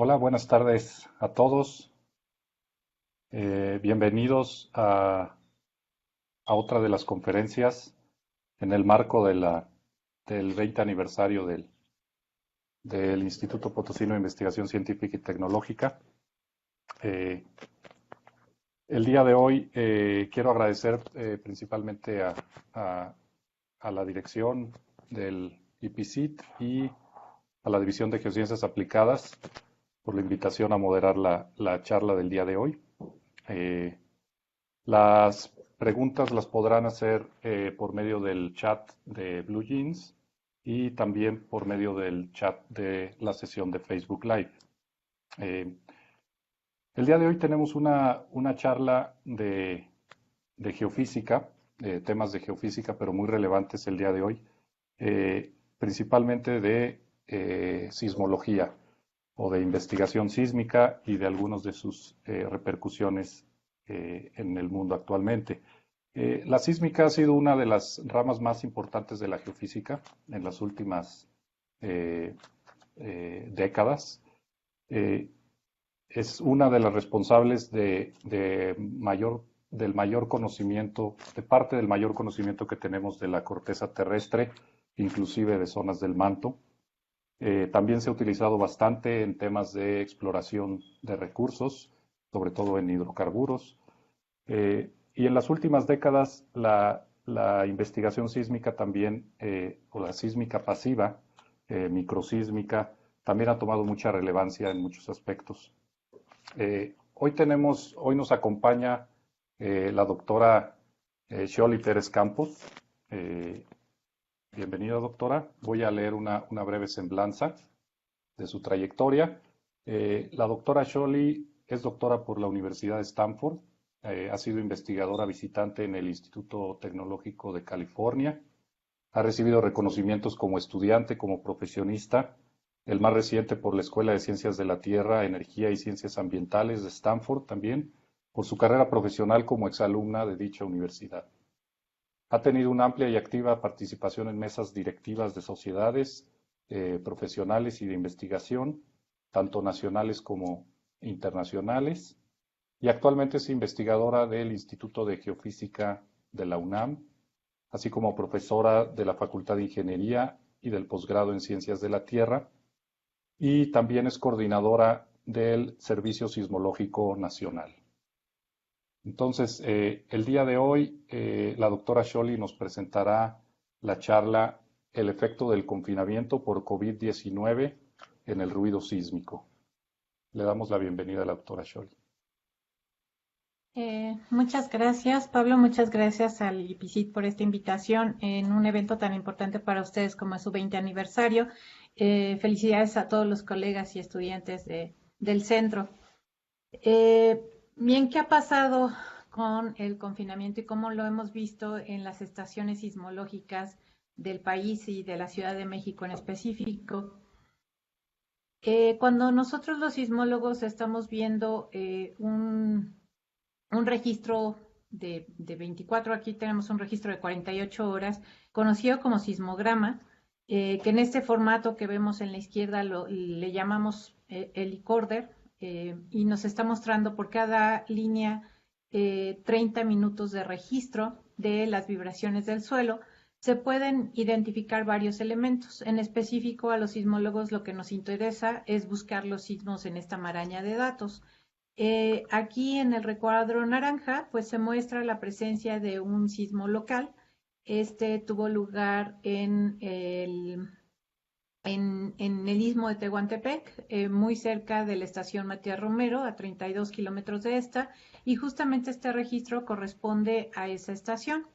Hola, buenas tardes a todos. Bienvenidos a otra de las conferencias en el marco del 20 aniversario del Instituto Potosino de Investigación Científica y Tecnológica. Eh, el día de hoy quiero agradecer principalmente a- a la dirección del IPCIT y a la División de Geociencias Aplicadas por la invitación a moderar la charla del día de hoy. Eh, Las preguntas las podrán hacer por medio del chat de Blue Jeans y también por medio del chat de la sesión de Facebook Live. Eh, el día de hoy tenemos una charla de geofísica, temas de geofísica, pero muy relevantes el día de hoy, principalmente de sismología o de investigación sísmica y de algunas de sus repercusiones en el mundo actualmente. La sísmica ha sido una de las ramas más importantes de la geofísica en las últimas eh, décadas. Eh, es una de las responsables del mayor conocimiento, de parte del mayor conocimiento que tenemos de la corteza terrestre, inclusive de zonas del manto. También se ha utilizado bastante en temas de exploración de recursos, sobre todo en hidrocarburos. Y en las últimas décadas, la investigación sísmica también, o la sísmica pasiva, microsísmica, también ha tomado mucha relevancia en muchos aspectos. Hoy nos acompaña la doctora Xoli Pérez Campos. Eh, Bienvenida, doctora. Voy a leer una breve semblanza de su trayectoria. La doctora Xoli es doctora por la Universidad de Stanford. Ha sido investigadora visitante en el Instituto Tecnológico de California. Ha recibido reconocimientos como estudiante, como profesionista, el más reciente por la Escuela de Ciencias de la Tierra, Energía y Ciencias Ambientales de Stanford también, por su carrera profesional como exalumna de dicha universidad. Ha tenido una amplia y activa participación en mesas directivas de sociedades profesionales y de investigación, tanto nacionales como internacionales, y actualmente es investigadora del Instituto de Geofísica de la UNAM, así como profesora de la Facultad de Ingeniería y del posgrado en Ciencias de la Tierra, y también es coordinadora del Servicio Sismológico Nacional. Entonces, el día de hoy, la doctora Xoli nos presentará la charla El efecto del confinamiento por COVID-19 en el ruido sísmico. Le damos la bienvenida a la doctora Xoli. Muchas gracias, Pablo. Muchas gracias al IPCIT por esta invitación en un evento tan importante para ustedes como es su 20 aniversario. Felicidades a todos los colegas y estudiantes del centro. Eh, Bien, ¿qué ha pasado con el confinamiento y cómo lo hemos visto en las estaciones sismológicas del país y de la Ciudad de México en específico? Cuando nosotros los sismólogos estamos viendo un registro de 24, aquí tenemos un registro de 48 horas, conocido como sismograma, que en este formato que vemos en la izquierda le llamamos helicorder, y nos está mostrando por cada línea 30 minutos de registro de las vibraciones del suelo. Se pueden identificar varios elementos. En específico, a los sismólogos lo que nos interesa es buscar los sismos en esta maraña de datos. Aquí en el recuadro naranja, pues se muestra la presencia de un sismo local. Este tuvo lugar en el istmo de Tehuantepec, muy cerca de la estación Matías Romero, a 32 kilómetros de esta, y justamente este registro corresponde a esa estación.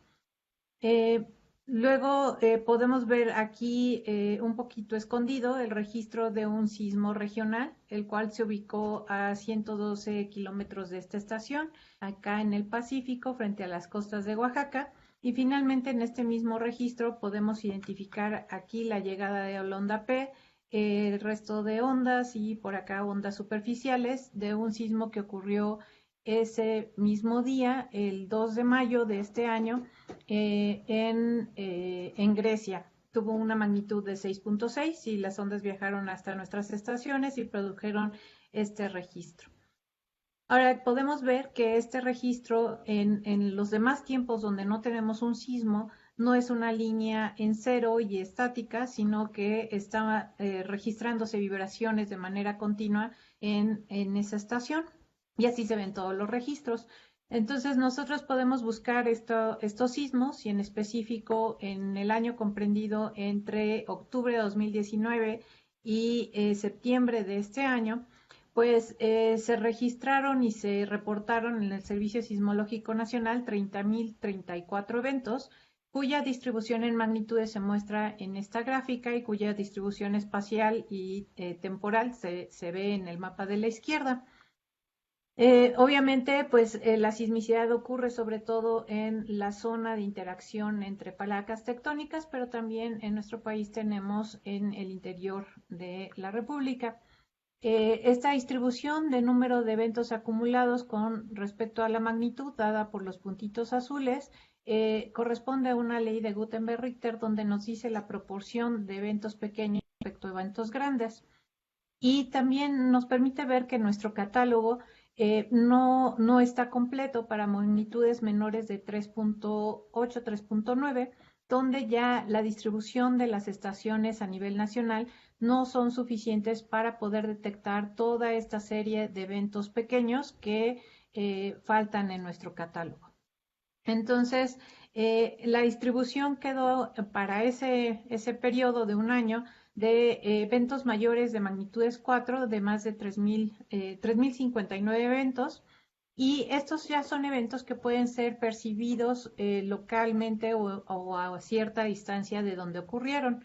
Eh, Luego podemos ver aquí un poquito escondido el registro de un sismo regional, el cual se ubicó a 112 kilómetros de esta estación, acá en el Pacífico, frente a las costas de Oaxaca. Y finalmente en este mismo registro podemos identificar aquí la llegada de la onda P, el resto de ondas y por acá ondas superficiales de un sismo que ocurrió ese mismo día, el 2 de mayo de este año, en Grecia. tuvo una magnitud de 6.6 y las ondas viajaron hasta nuestras estaciones y produjeron este registro. Ahora podemos ver que este registro en los demás tiempos donde no tenemos un sismo no es una línea en cero y estática, sino que está registrándose vibraciones de manera continua en esa estación y así se ven todos los registros. Entonces nosotros podemos buscar estos sismos y en específico en el año comprendido entre octubre de 2019 y septiembre de este año, pues se registraron y se reportaron en el Servicio Sismológico Nacional 30.034 eventos, cuya distribución en magnitudes se muestra en esta gráfica y cuya distribución espacial y temporal se ve en el mapa de la izquierda. Obviamente, pues la sismicidad ocurre sobre todo en la zona de interacción entre placas tectónicas, pero también en nuestro país tenemos en el interior de la República. Esta distribución de número de eventos acumulados con respecto a la magnitud dada por los puntitos azules corresponde a una ley de Gutenberg-Richter donde nos dice la proporción de eventos pequeños respecto a eventos grandes. Y también nos permite ver que nuestro catálogo no está completo para magnitudes menores de 3.8, 3.9, donde ya la distribución de las estaciones a nivel nacional no son suficientes para poder detectar toda esta serie de eventos pequeños que faltan en nuestro catálogo. Entonces, la distribución quedó para ese periodo de un año de eventos mayores de magnitudes 4 de más de 3.059 eventos. Y estos ya son eventos que pueden ser percibidos localmente o a cierta distancia de donde ocurrieron.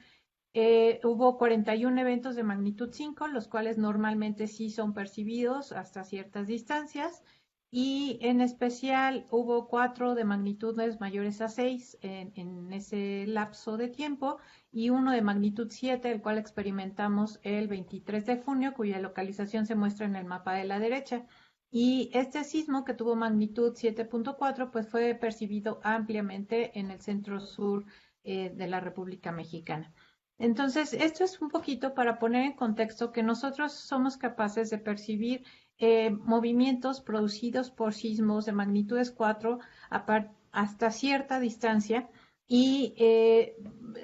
Hubo 41 eventos de magnitud 5, los cuales normalmente sí son percibidos hasta ciertas distancias. Y en especial hubo 4 de magnitudes mayores a 6 en ese lapso de tiempo y uno de magnitud 7, el cual experimentamos el 23 de junio, cuya localización se muestra en el mapa de la derecha. Y este sismo, que tuvo magnitud 7.4, pues fue percibido ampliamente en el centro sur de la República Mexicana. Entonces, esto es un poquito para poner en contexto que nosotros somos capaces de percibir movimientos producidos por sismos de magnitudes 4 hasta cierta distancia y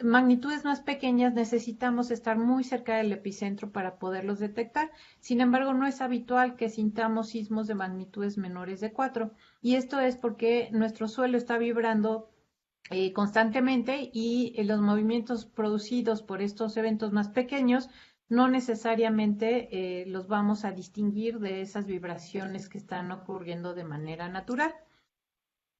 magnitudes más pequeñas necesitamos estar muy cerca del epicentro para poderlos detectar. Sin embargo, no es habitual que sintamos sismos de magnitudes menores de 4 y esto es porque nuestro suelo está vibrando constantemente y los movimientos producidos por estos eventos más pequeños no necesariamente los vamos a distinguir de esas vibraciones que están ocurriendo de manera natural.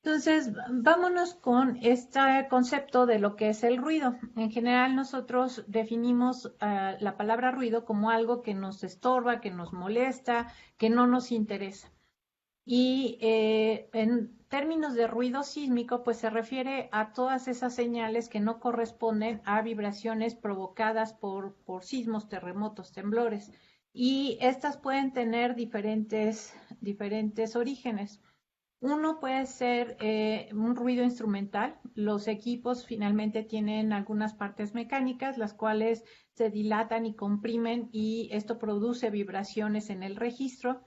Entonces, vámonos con este concepto de lo que es el ruido. En general, nosotros definimos la palabra ruido como algo que nos estorba, que nos molesta, que no nos interesa. Y en términos de ruido sísmico, pues se refiere a todas esas señales que no corresponden a vibraciones provocadas por sismos, terremotos, temblores. Y estas pueden tener diferentes orígenes. Uno puede ser un ruido instrumental. Los equipos finalmente tienen algunas partes mecánicas, las cuales se dilatan y comprimen y esto produce vibraciones en el registro.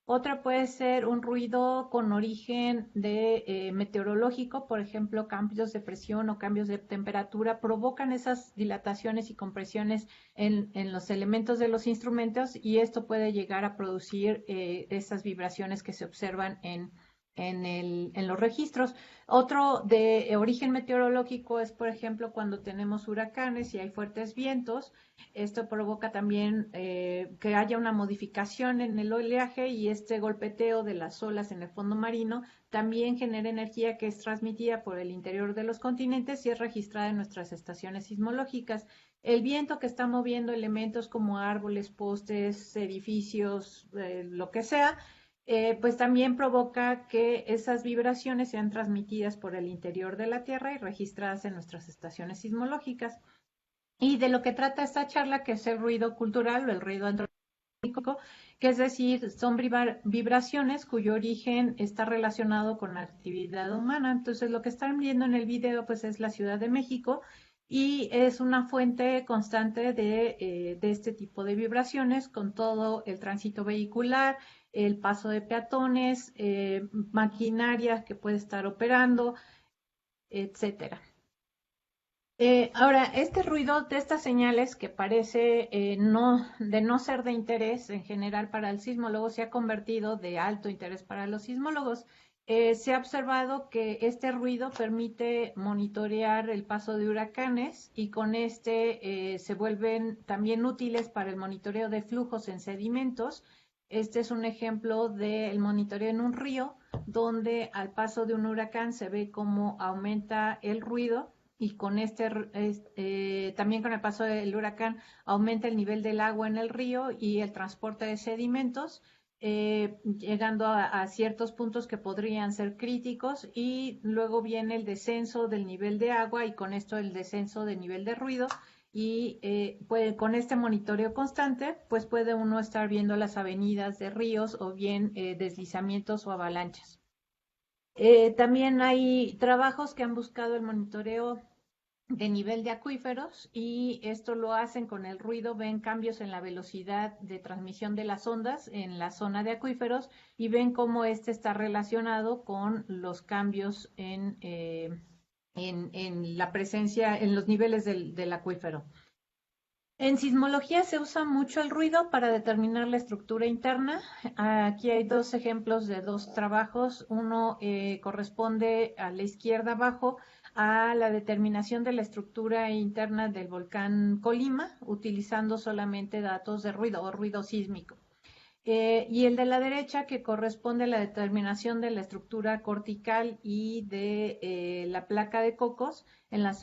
Otra puede ser un ruido con origen de meteorológico, por ejemplo, cambios de presión o cambios de temperatura provocan esas dilataciones y compresiones en los elementos de los instrumentos y esto puede llegar a producir esas vibraciones que se observan en los registros. Otro de origen meteorológico es, por ejemplo, cuando tenemos huracanes y hay fuertes vientos. Esto provoca también que haya una modificación en el oleaje y este golpeteo de las olas en el fondo marino también genera energía que es transmitida por el interior de los continentes y es registrada en nuestras estaciones sismológicas. El viento que está moviendo elementos como árboles, postes, edificios, lo que sea, pues también provoca que esas vibraciones sean transmitidas por el interior de la Tierra y registradas en nuestras estaciones sismológicas. Y de lo que trata esta charla, que es el ruido cultural o el ruido antropológico, que es decir, son vibraciones cuyo origen está relacionado con la actividad humana. Entonces, lo que están viendo en el video, pues es la Ciudad de México y es una fuente constante de este tipo de vibraciones con todo el tránsito vehicular, el paso de peatones, maquinaria que puede estar operando, etcétera. Ahora, este ruido de estas señales que parece de no ser de interés en general para el sismólogo se ha convertido de alto interés para los sismólogos. Se ha observado que este ruido permite monitorear el paso de huracanes y con este se vuelven también útiles para el monitoreo de flujos en sedimentos. Este es un ejemplo del monitoreo en un río, donde al paso de un huracán se ve cómo aumenta el ruido y con también con el paso del huracán aumenta el nivel del agua en el río y el transporte de sedimentos, llegando a ciertos puntos que podrían ser críticos y luego viene el descenso del nivel de agua y con esto el descenso del nivel de ruido y con este monitoreo constante pues puede uno estar viendo las avenidas de ríos o bien deslizamientos o avalanchas. También hay trabajos que han buscado el monitoreo de nivel de acuíferos y esto lo hacen con el ruido, ven cambios en la velocidad de transmisión de las ondas en la zona de acuíferos y ven cómo este está relacionado con los cambios en la presencia, en los niveles del acuífero. En sismología se usa mucho el ruido para determinar la estructura interna. Aquí hay dos ejemplos de dos trabajos. Uno corresponde a la izquierda abajo a la determinación de la estructura interna del volcán Colima, utilizando solamente datos de ruido o ruido sísmico. Y el de la derecha que corresponde a la determinación de la estructura cortical y de la placa de Cocos en la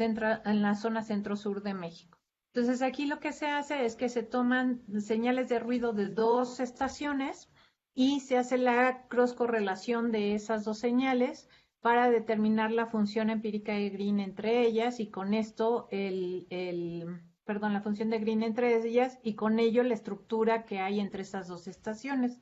zona centro-sur de México. Entonces aquí lo que se hace es que se toman señales de ruido de dos estaciones y se hace la cross correlación de esas dos señales para determinar la función empírica de Green entre ellas y con esto la función de Green entre ellas y con ello la estructura que hay entre esas dos estaciones.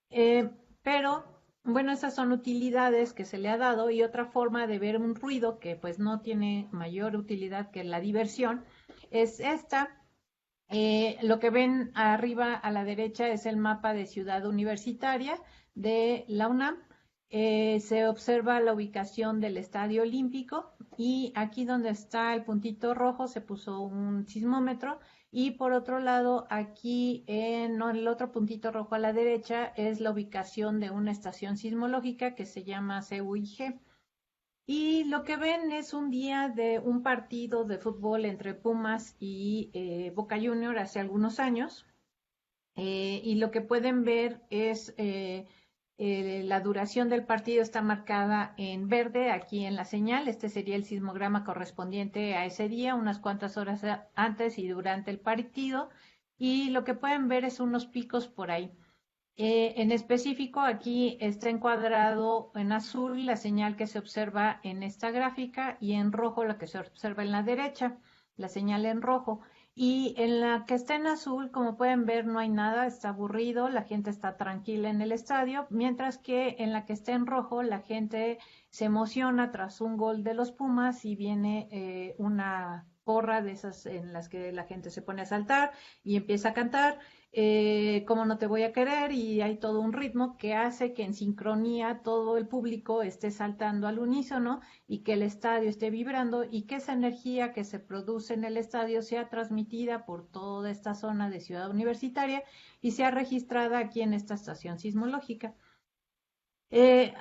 Pero, bueno, esas son utilidades que se le ha dado y otra forma de ver un ruido que pues no tiene mayor utilidad que la diversión es esta. Lo que ven arriba a la derecha es el mapa de Ciudad Universitaria de la UNAM. Se observa la ubicación del Estadio Olímpico y aquí donde está el puntito rojo se puso un sismómetro y por otro lado aquí en el otro puntito rojo a la derecha es la ubicación de una estación sismológica que se llama CUIG. Y lo que ven es un día de un partido de fútbol entre Pumas y Boca Junior hace algunos años. Y lo que pueden ver es la duración del partido está marcada en verde aquí en la señal. Este sería el sismograma correspondiente a ese día, unas cuantas horas antes y durante el partido. Y lo que pueden ver es unos picos por ahí. En específico, aquí está encuadrado en azul la señal que se observa en esta gráfica y en rojo la que se observa en la derecha, la señal en rojo. Y en la que está en azul, como pueden ver, no hay nada, está aburrido, la gente está tranquila en el estadio, mientras que en la que está en rojo, la gente se emociona tras un gol de los Pumas y viene una porra de esas en las que la gente se pone a saltar y empieza a cantar cómo no te voy a querer y hay todo un ritmo que hace que en sincronía todo el público esté saltando al unísono y que el estadio esté vibrando y que esa energía que se produce en el estadio sea transmitida por toda esta zona de Ciudad Universitaria y sea registrada aquí en esta estación sismológica.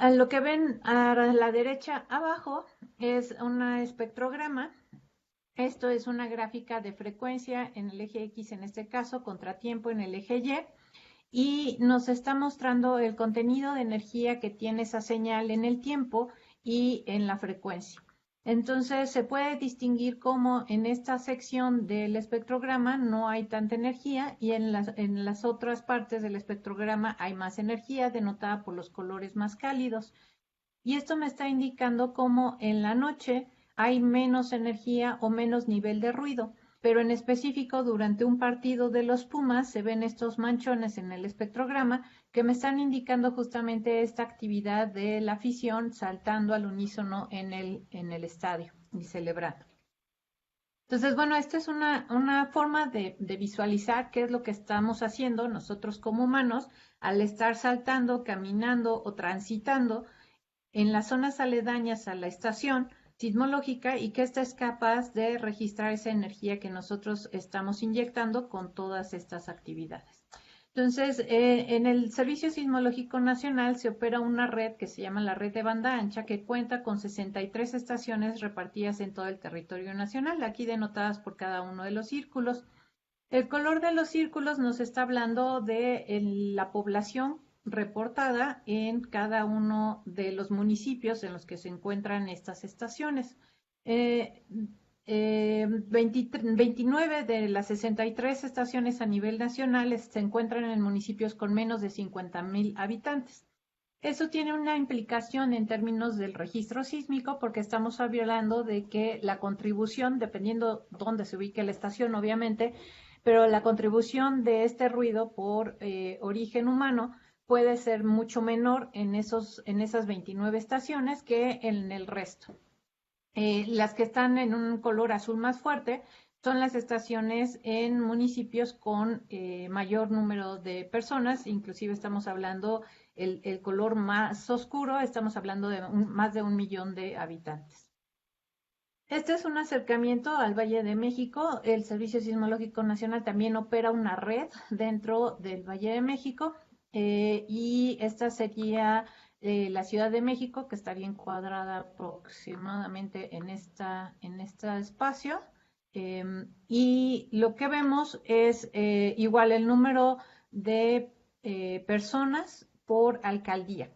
A lo que ven a la derecha abajo es un espectrograma. Esto es una gráfica de frecuencia en el eje X, en este caso, contratiempo en el eje Y nos está mostrando el contenido de energía que tiene esa señal en el tiempo y en la frecuencia. Entonces se puede distinguir cómo en esta sección del espectrograma no hay tanta energía y en las otras partes del espectrograma hay más energía denotada por los colores más cálidos. Y esto me está indicando cómo en la noche hay menos energía o menos nivel de ruido, pero en específico durante un partido de los Pumas se ven estos manchones en el espectrograma que me están indicando justamente esta actividad de la afición saltando al unísono en el estadio y celebrando. Entonces, bueno, esta es una forma de visualizar qué es lo que estamos haciendo nosotros como humanos al estar saltando, caminando o transitando en las zonas aledañas a la estación sismológica y que ésta es capaz de registrar esa energía que nosotros estamos inyectando con todas estas actividades. Entonces, en el Servicio Sismológico Nacional se opera una red que se llama la red de banda ancha, que cuenta con 63 estaciones repartidas en todo el territorio nacional, aquí denotadas por cada uno de los círculos. El color de los círculos nos está hablando de la población reportada en cada uno de los municipios en los que se encuentran estas estaciones. Eh, 29 de las 63 estaciones a nivel nacional se encuentran en municipios con menos de 50,000 habitantes. Eso tiene una implicación en términos del registro sísmico porque estamos hablando de que la contribución, dependiendo dónde se ubique la estación, obviamente, pero la contribución de este ruido por origen humano puede ser mucho menor en esas 29 estaciones que en el resto. Las que están en un color azul más fuerte son las estaciones en municipios con mayor número de personas, inclusive estamos hablando el color más oscuro, estamos hablando de más de 1,000,000 de habitantes. Este es un acercamiento al Valle de México. El Servicio Sismológico Nacional también opera una red dentro del Valle de México y esta sería la Ciudad de México, que estaría encuadrada aproximadamente en este espacio. Y lo que vemos es igual el número de personas por alcaldía.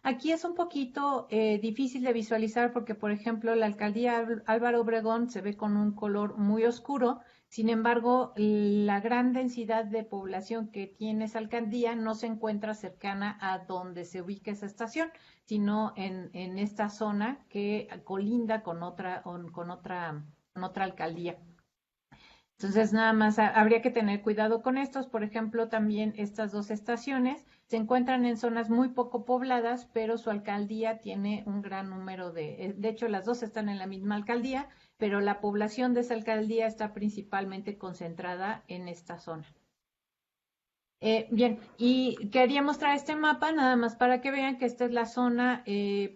Aquí es un poquito difícil de visualizar porque, por ejemplo, la alcaldía Álvaro Obregón se ve con un color muy oscuro. Sin embargo, la gran densidad de población que tiene esa alcaldía no se encuentra cercana a donde se ubica esa estación, sino en esta zona que colinda con otra alcaldía. Entonces, nada más habría que tener cuidado con estos. Por ejemplo, también estas dos estaciones se encuentran en zonas muy poco pobladas, pero su alcaldía tiene un gran número de hecho, las dos están en la misma alcaldía, pero la población de esa alcaldía está principalmente concentrada en esta zona. Bien, y quería mostrar este mapa nada más para que vean que esta es la zona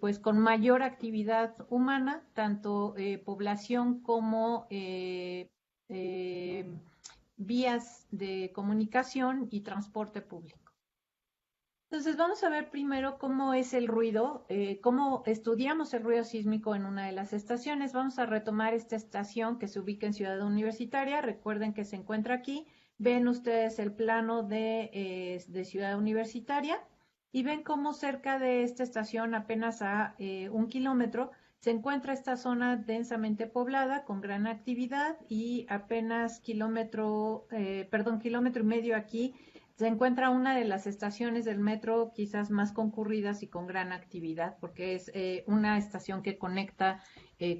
pues con mayor actividad humana, tanto población como eh, vías de comunicación y transporte público. Entonces vamos a ver primero cómo es el ruido, cómo estudiamos el ruido sísmico en una de las estaciones. Vamos a retomar esta estación que se ubica en Ciudad Universitaria. Recuerden que se encuentra aquí. Ven ustedes el plano de Ciudad Universitaria y ven cómo cerca de esta estación, apenas a 1 kilómetro, se encuentra esta zona densamente poblada con gran actividad y apenas kilómetro y medio aquí se encuentra una de las estaciones del metro quizás más concurridas y con gran actividad, porque es una estación que conecta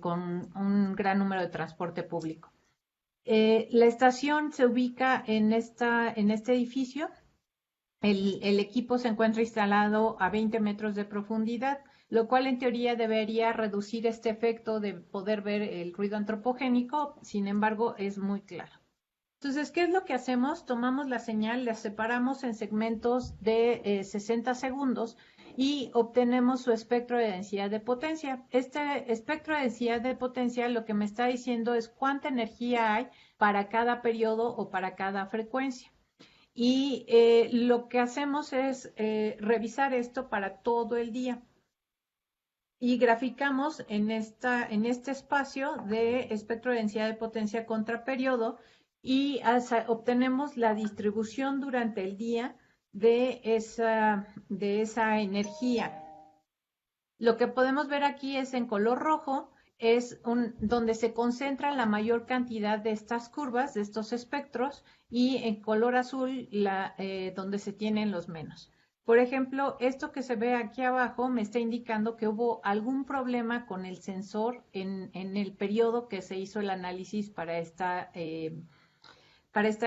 con un gran número de transporte público. La estación se ubica en este edificio. El equipo se encuentra instalado a 20 metros de profundidad, lo cual en teoría debería reducir este efecto de poder ver el ruido antropogénico, sin embargo es muy claro. Entonces, ¿qué es lo que hacemos? Tomamos la señal, la separamos en segmentos de 60 segundos y obtenemos su espectro de densidad de potencia. Este espectro de densidad de potencia lo que me está diciendo es cuánta energía hay para cada periodo o para cada frecuencia. Y lo que hacemos es revisar esto para todo el día. Y graficamos en este espacio de espectro de densidad de potencia contra periodo y obtenemos la distribución durante el día de esa energía. Lo que podemos ver aquí es en color rojo, es donde se concentra la mayor cantidad de estas curvas, de estos espectros, y en color azul donde se tienen los menos. Por ejemplo, esto que se ve aquí abajo me está indicando que hubo algún problema con el sensor en el periodo que se hizo el análisis para esta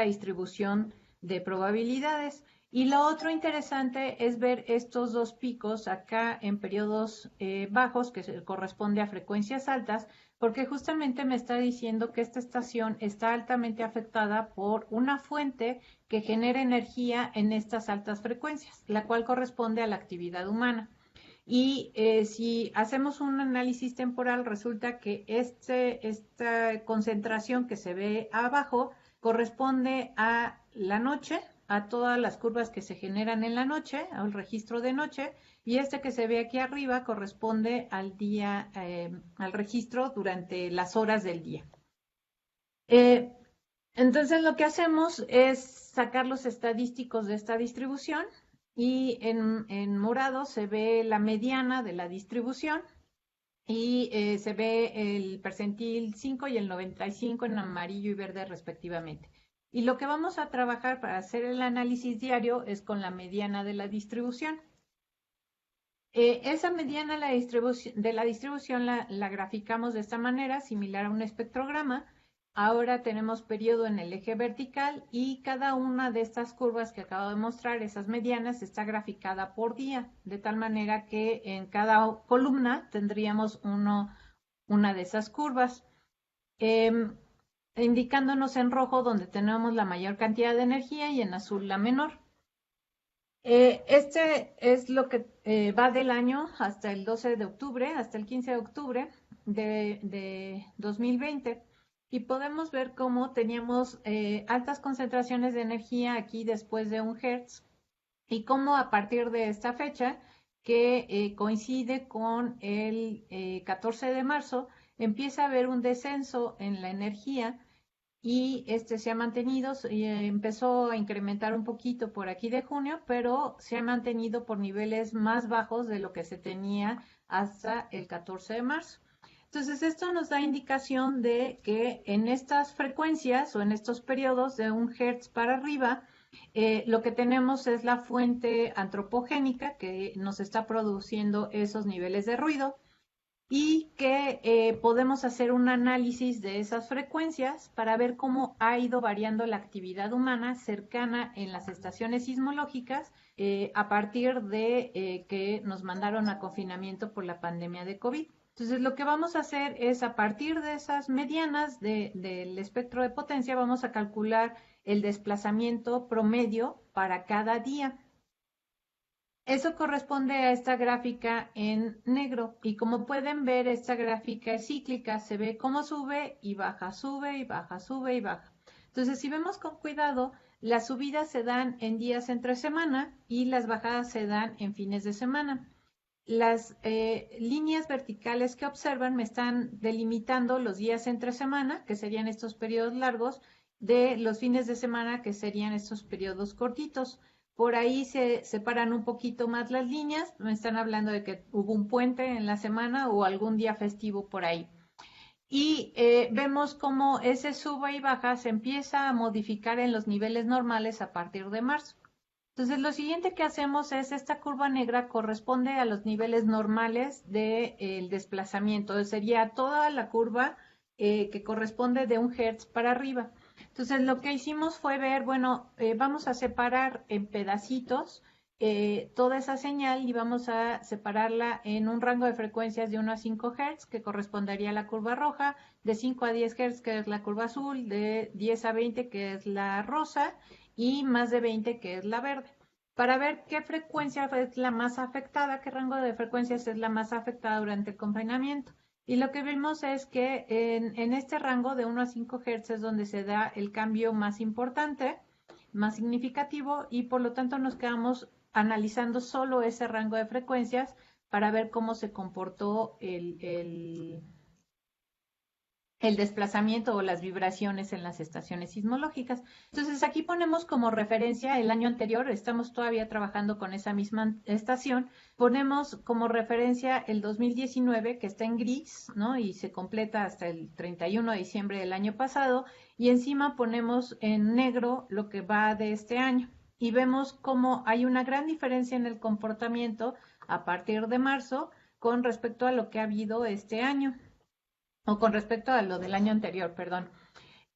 distribución de probabilidades. Y lo otro interesante es ver estos dos picos acá en periodos bajos, que corresponde a frecuencias altas, porque justamente me está diciendo que esta estación está altamente afectada por una fuente que genera energía en estas altas frecuencias, la cual corresponde a la actividad humana. Y si hacemos un análisis temporal, resulta que esta concentración que se ve abajo corresponde a la noche, a todas las curvas que se generan en la noche, al registro de noche, y este que se ve aquí arriba corresponde al día, al registro durante las horas del día. Eh, entonces lo que hacemos es sacar los estadísticos de esta distribución y en morado se ve la mediana de la distribución y se ve el percentil 5 y el 95 en amarillo y verde respectivamente. Y lo que vamos a trabajar para hacer el análisis diario es con la mediana de la distribución. Esa mediana de la distribución la graficamos de esta manera, similar a un espectrograma. Ahora tenemos periodo en el eje vertical y cada una de estas curvas que acabo de mostrar, esas medianas, está graficada por día, de tal manera que en cada columna tendríamos una de esas curvas, indicándonos en rojo donde tenemos la mayor cantidad de energía y en azul la menor. Este es lo que va del año hasta el 12 de octubre, hasta el 15 de octubre de 2020. Y podemos ver cómo teníamos altas concentraciones de energía aquí después de 1 Hz y cómo a partir de esta fecha, que coincide con el 14 de marzo, empieza a haber un descenso en la energía y este se ha mantenido, empezó a incrementar un poquito por aquí de junio, pero se ha mantenido por niveles más bajos de lo que se tenía hasta el 14 de marzo. Entonces, esto nos da indicación de que en estas frecuencias o en estos periodos de 1 Hz para arriba, lo que tenemos es la fuente antropogénica que nos está produciendo esos niveles de ruido y que podemos hacer un análisis de esas frecuencias para ver cómo ha ido variando la actividad humana cercana en las estaciones sismológicas a partir de que nos mandaron a confinamiento por la pandemia de COVID. Entonces, lo que vamos a hacer es, a partir de esas medianas del espectro de potencia, vamos a calcular el desplazamiento promedio para cada día. Eso corresponde a esta gráfica en negro y como pueden ver, esta gráfica es cíclica, se ve cómo sube y baja, sube y baja, sube y baja. Entonces, si vemos con cuidado, las subidas se dan en días entre semana y las bajadas se dan en fines de semana. Las líneas verticales que observan me están delimitando los días entre semana, que serían estos periodos largos, de los fines de semana, que serían estos periodos cortitos. Por ahí se separan un poquito más las líneas, me están hablando de que hubo un puente en la semana o algún día festivo por ahí. Y vemos cómo ese sube y baja se empieza a modificar en los niveles normales a partir de marzo. Entonces, lo siguiente que hacemos es, esta curva negra corresponde a los niveles normales del desplazamiento. Sería toda la curva que corresponde de 1 Hz para arriba. Entonces, lo que hicimos fue ver, bueno, vamos a separar en pedacitos toda esa señal y vamos a separarla en un rango de frecuencias de 1 a 5 Hz, que correspondería a la curva roja, de 5 a 10 Hz, que es la curva azul, de 10 a 20, que es la rosa, y más de 20, que es la verde, para ver qué frecuencia es la más afectada, qué rango de frecuencias es la más afectada durante el confinamiento. Y lo que vimos es que en este rango de 1 a 5 Hz es donde se da el cambio más importante, más significativo, y por lo tanto nos quedamos analizando solo ese rango de frecuencias para ver cómo se comportó el desplazamiento o las vibraciones en las estaciones sismológicas. Entonces, aquí ponemos como referencia el año anterior, estamos todavía trabajando con esa misma estación, ponemos como referencia el 2019, que está en gris, ¿no? Y se completa hasta el 31 de diciembre del año pasado, y encima ponemos en negro lo que va de este año. Y vemos cómo hay una gran diferencia en el comportamiento a partir de marzo con respecto a lo que ha habido este año, o con respecto a lo del año anterior, perdón.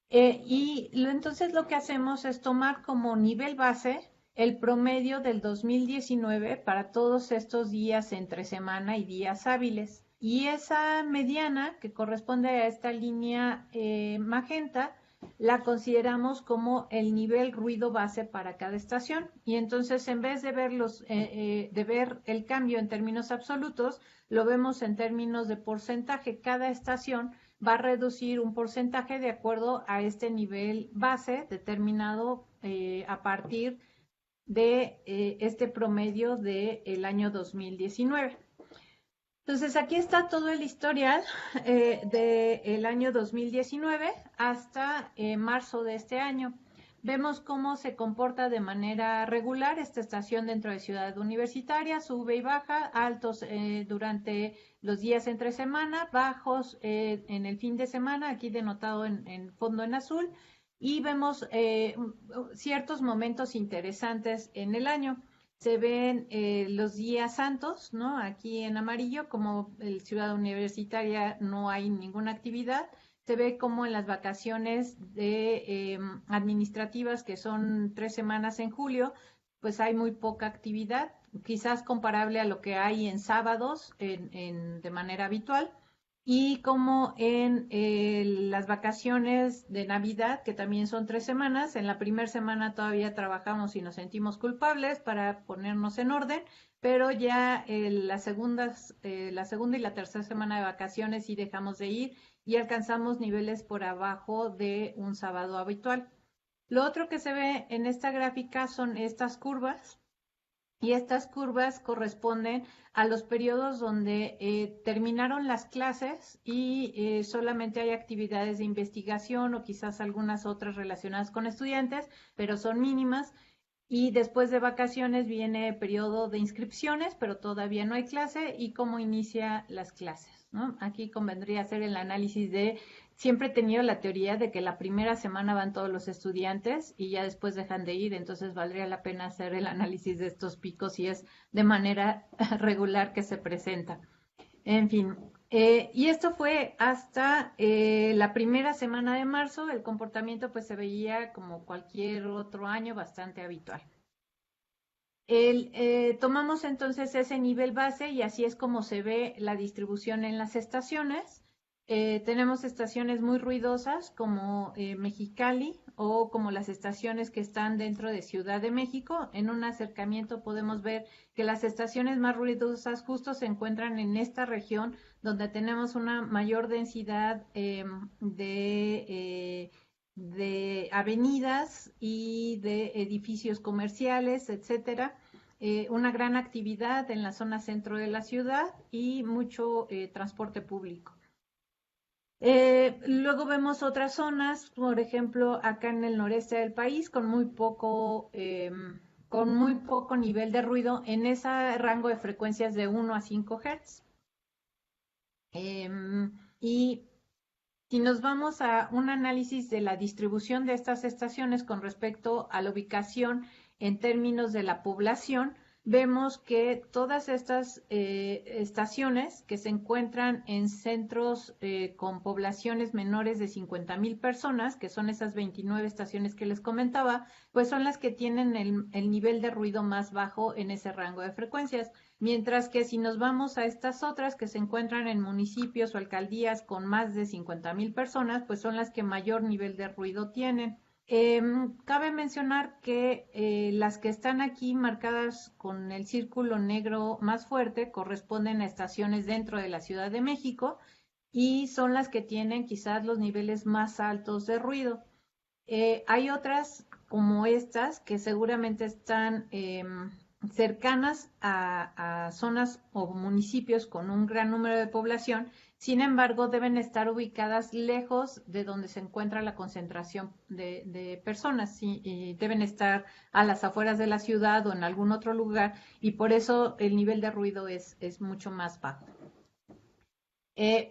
Entonces lo que hacemos es tomar como nivel base el promedio del 2019 para todos estos días entre semana y días hábiles. Y esa mediana, que corresponde a esta línea magenta, la consideramos como el nivel ruido base para cada estación. Y entonces, en vez de de ver el cambio en términos absolutos, lo vemos en términos de porcentaje. Cada estación va a reducir un porcentaje de acuerdo a este nivel base determinado a partir de este promedio del año 2019. Entonces, aquí está todo el historial del año 2019 hasta marzo de este año. Vemos cómo se comporta de manera regular esta estación dentro de Ciudad Universitaria, sube y baja, altos durante los días entre semana, bajos en el fin de semana, aquí denotado en fondo en azul, y vemos ciertos momentos interesantes en el año. Se ven los días santos, ¿no? Aquí en amarillo, como en Ciudad Universitaria no hay ninguna actividad. Se ve como en las vacaciones administrativas, que son 3 semanas en julio, pues hay muy poca actividad, quizás comparable a lo que hay en sábados de manera habitual. Y como en las vacaciones de Navidad, que también son 3 semanas, en la primera semana todavía trabajamos y nos sentimos culpables para ponernos en orden, pero ya la segunda y la tercera semana de vacaciones sí dejamos de ir y alcanzamos niveles por abajo de un sábado habitual. Lo otro que se ve en esta gráfica son estas curvas, y estas curvas corresponden a los periodos donde terminaron las clases y solamente hay actividades de investigación o quizás algunas otras relacionadas con estudiantes, pero son mínimas. Y después de vacaciones viene periodo de inscripciones, pero todavía no hay clase, y cómo inicia las clases, ¿no? Aquí convendría hacer el análisis de, siempre he tenido la teoría de que la primera semana van todos los estudiantes y ya después dejan de ir, entonces valdría la pena hacer el análisis de estos picos si es de manera regular que se presenta. En fin, y esto fue hasta la primera semana de marzo. El comportamiento pues se veía como cualquier otro año, bastante habitual. Tomamos entonces ese nivel base y así es como se ve la distribución en las estaciones. Tenemos estaciones muy ruidosas como Mexicali o como las estaciones que están dentro de Ciudad de México. En un acercamiento podemos ver que las estaciones más ruidosas justo se encuentran en esta región donde tenemos una mayor densidad de avenidas y de edificios comerciales, etcétera. Una gran actividad en la zona centro de la ciudad y mucho transporte público. Luego vemos otras zonas, por ejemplo, acá en el noreste del país, con muy poco nivel de ruido en ese rango de frecuencias de 1 a 5 Hz. Y si nos vamos a un análisis de la distribución de estas estaciones con respecto a la ubicación en términos de la población, vemos que todas estas estaciones que se encuentran en centros con poblaciones menores de 50,000 personas, que son esas 29 estaciones que les comentaba, pues son las que tienen el nivel de ruido más bajo en ese rango de frecuencias. Mientras que si nos vamos a estas otras que se encuentran en municipios o alcaldías con más de 50,000 personas, pues son las que mayor nivel de ruido tienen. Cabe mencionar que las que están aquí marcadas con el círculo negro más fuerte corresponden a estaciones dentro de la Ciudad de México y son las que tienen quizás los niveles más altos de ruido. Hay otras como estas que seguramente están cercanas a zonas o municipios con un gran número de población. Sin embargo, deben estar ubicadas lejos de donde se encuentra la concentración de personas, ¿sí? Y deben estar a las afueras de la ciudad o en algún otro lugar, y por eso el nivel de ruido es mucho más bajo.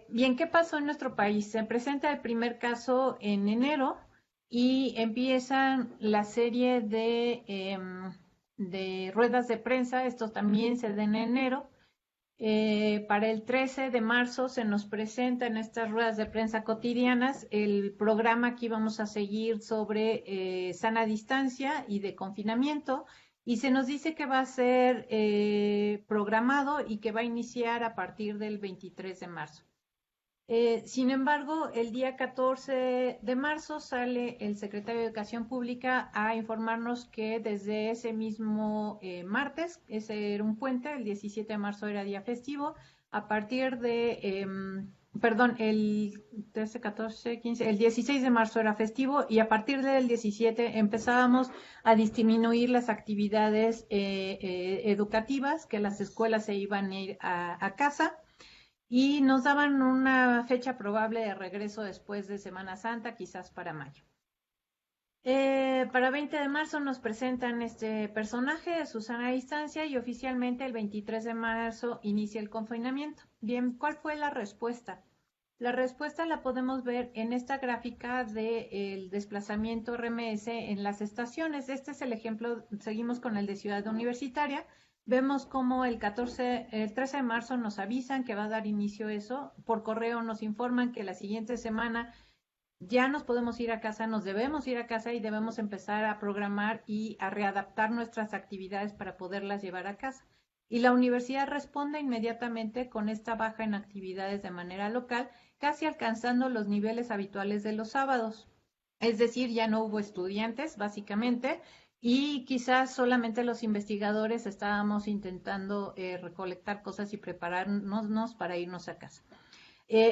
Bien, ¿qué pasó en nuestro país? Se presenta el primer caso en enero y empiezan la serie de ruedas de prensa. Estos también se dan en enero. Para el 13 de marzo se nos presenta en estas ruedas de prensa cotidianas el programa que íbamos a seguir sobre sana distancia y de confinamiento. y se nos dice que va a ser programado y que va a iniciar a partir del 23 de marzo. Sin embargo, el día 14 de marzo sale el secretario de Educación Pública a informarnos que desde ese mismo martes, ese era un puente, el 17 de marzo era día festivo, a partir de, perdón, el 13, 14, 15, el 16 de marzo era festivo y a partir del 17 empezábamos a disminuir las actividades educativas, que las escuelas se iban a ir a casa y nos daban una fecha probable de regreso después de Semana Santa, quizás para mayo. Para 20 de marzo nos presentan este personaje, Susana Distancia, y oficialmente el 23 de marzo inicia el confinamiento. Bien, ¿cuál fue la respuesta? La respuesta la podemos ver en esta gráfica del desplazamiento RMS en las estaciones. Este es el ejemplo, seguimos con el de Ciudad Universitaria. Vemos cómo el 13 de marzo nos avisan que va a dar inicio eso. Por correo nos informan que la siguiente semana ya nos podemos ir a casa, nos debemos ir a casa y debemos empezar a programar y a readaptar nuestras actividades para poderlas llevar a casa. Y la universidad responde inmediatamente con esta baja en actividades de manera local, casi alcanzando los niveles habituales de los sábados. Es decir, ya no hubo estudiantes, básicamente, y quizás solamente los investigadores estábamos intentando recolectar cosas y prepararnos para irnos a casa.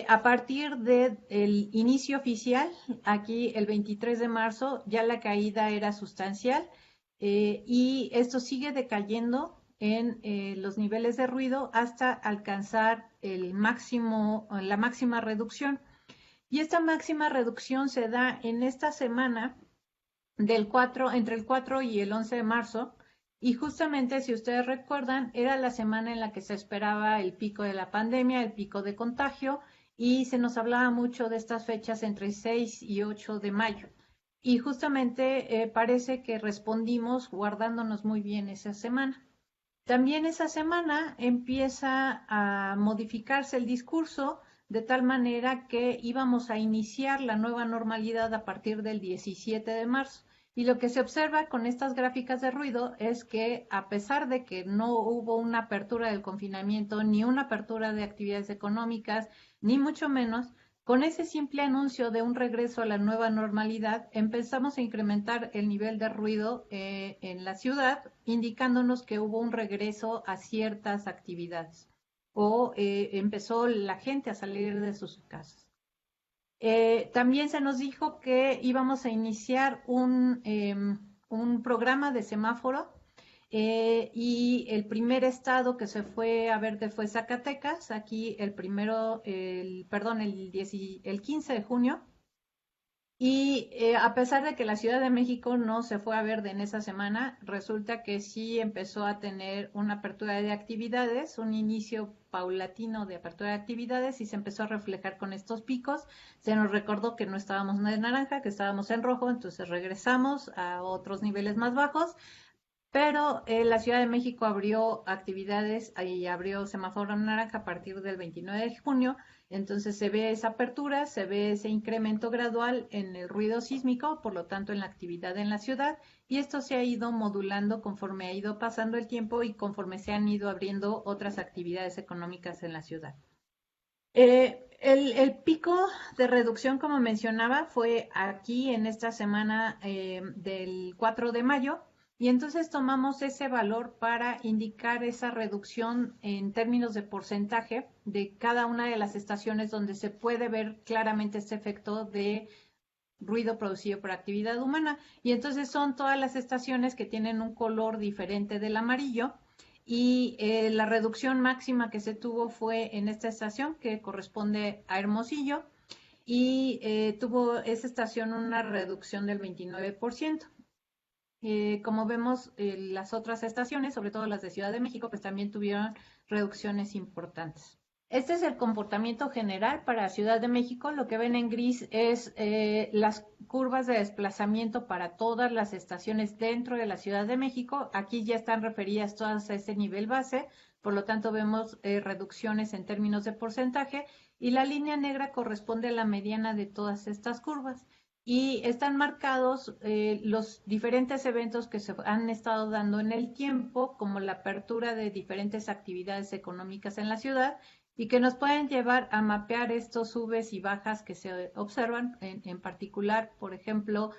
A partir del inicio oficial, aquí el 23 de marzo, ya la caída era sustancial y esto sigue decayendo en los niveles de ruido hasta alcanzar el máximo, la máxima reducción. Y esta máxima reducción se da en esta semana entre el 4 y el 11 de marzo. Y justamente, si ustedes recuerdan, era la semana en la que se esperaba el pico de la pandemia, el pico de contagio, y se nos hablaba mucho de estas fechas entre 6 y 8 de mayo. Y justamente parece que respondimos guardándonos muy bien esa semana. También esa semana empieza a modificarse el discurso de tal manera que íbamos a iniciar la nueva normalidad a partir del 17 de marzo. Y lo que se observa con estas gráficas de ruido es que a pesar de que no hubo una apertura del confinamiento, ni una apertura de actividades económicas, ni mucho menos, con ese simple anuncio de un regreso a la nueva normalidad, empezamos a incrementar el nivel de ruido en la ciudad, indicándonos que hubo un regreso a ciertas actividades o empezó la gente a salir de sus casas. También se nos dijo que íbamos a iniciar un programa de semáforo y el primer estado que se fue a ver fue Zacatecas. Aquí el 15 de junio. Y a pesar de que la Ciudad de México no se fue a ver en esa semana, resulta que sí empezó a tener una apertura de actividades, un inicio paulatino de apertura de actividades y se empezó a reflejar con estos picos. Se nos recordó que no estábamos en naranja, que estábamos en rojo, entonces regresamos a otros niveles más bajos. Pero la Ciudad de México abrió actividades y abrió semáforo naranja a partir del 29 de junio. Entonces se ve esa apertura, se ve ese incremento gradual en el ruido sísmico, por lo tanto en la actividad en la ciudad, y esto se ha ido modulando conforme ha ido pasando el tiempo y conforme se han ido abriendo otras actividades económicas en la ciudad. El pico de reducción, como mencionaba, fue aquí en esta semana del 4 de mayo. Y entonces tomamos ese valor para indicar esa reducción en términos de porcentaje de cada una de las estaciones donde se puede ver claramente este efecto de ruido producido por actividad humana. Y entonces son todas las estaciones que tienen un color diferente del amarillo. Y la reducción máxima que se tuvo fue en esta estación que corresponde a Hermosillo y tuvo esa estación una reducción del 29%. Como vemos, las otras estaciones, sobre todo las de Ciudad de México, pues también tuvieron reducciones importantes. Este es el comportamiento general para Ciudad de México. Lo que ven en gris es las curvas de desplazamiento para todas las estaciones dentro de la Ciudad de México. Aquí ya están referidas todas a ese nivel base, por lo tanto vemos reducciones en términos de porcentaje y la línea negra corresponde a la mediana de todas estas curvas. y están marcados los diferentes eventos que se han estado dando en el tiempo, como la apertura de diferentes actividades económicas en la ciudad y que nos pueden llevar a mapear estos subes y bajas que se observan, en particular, por ejemplo,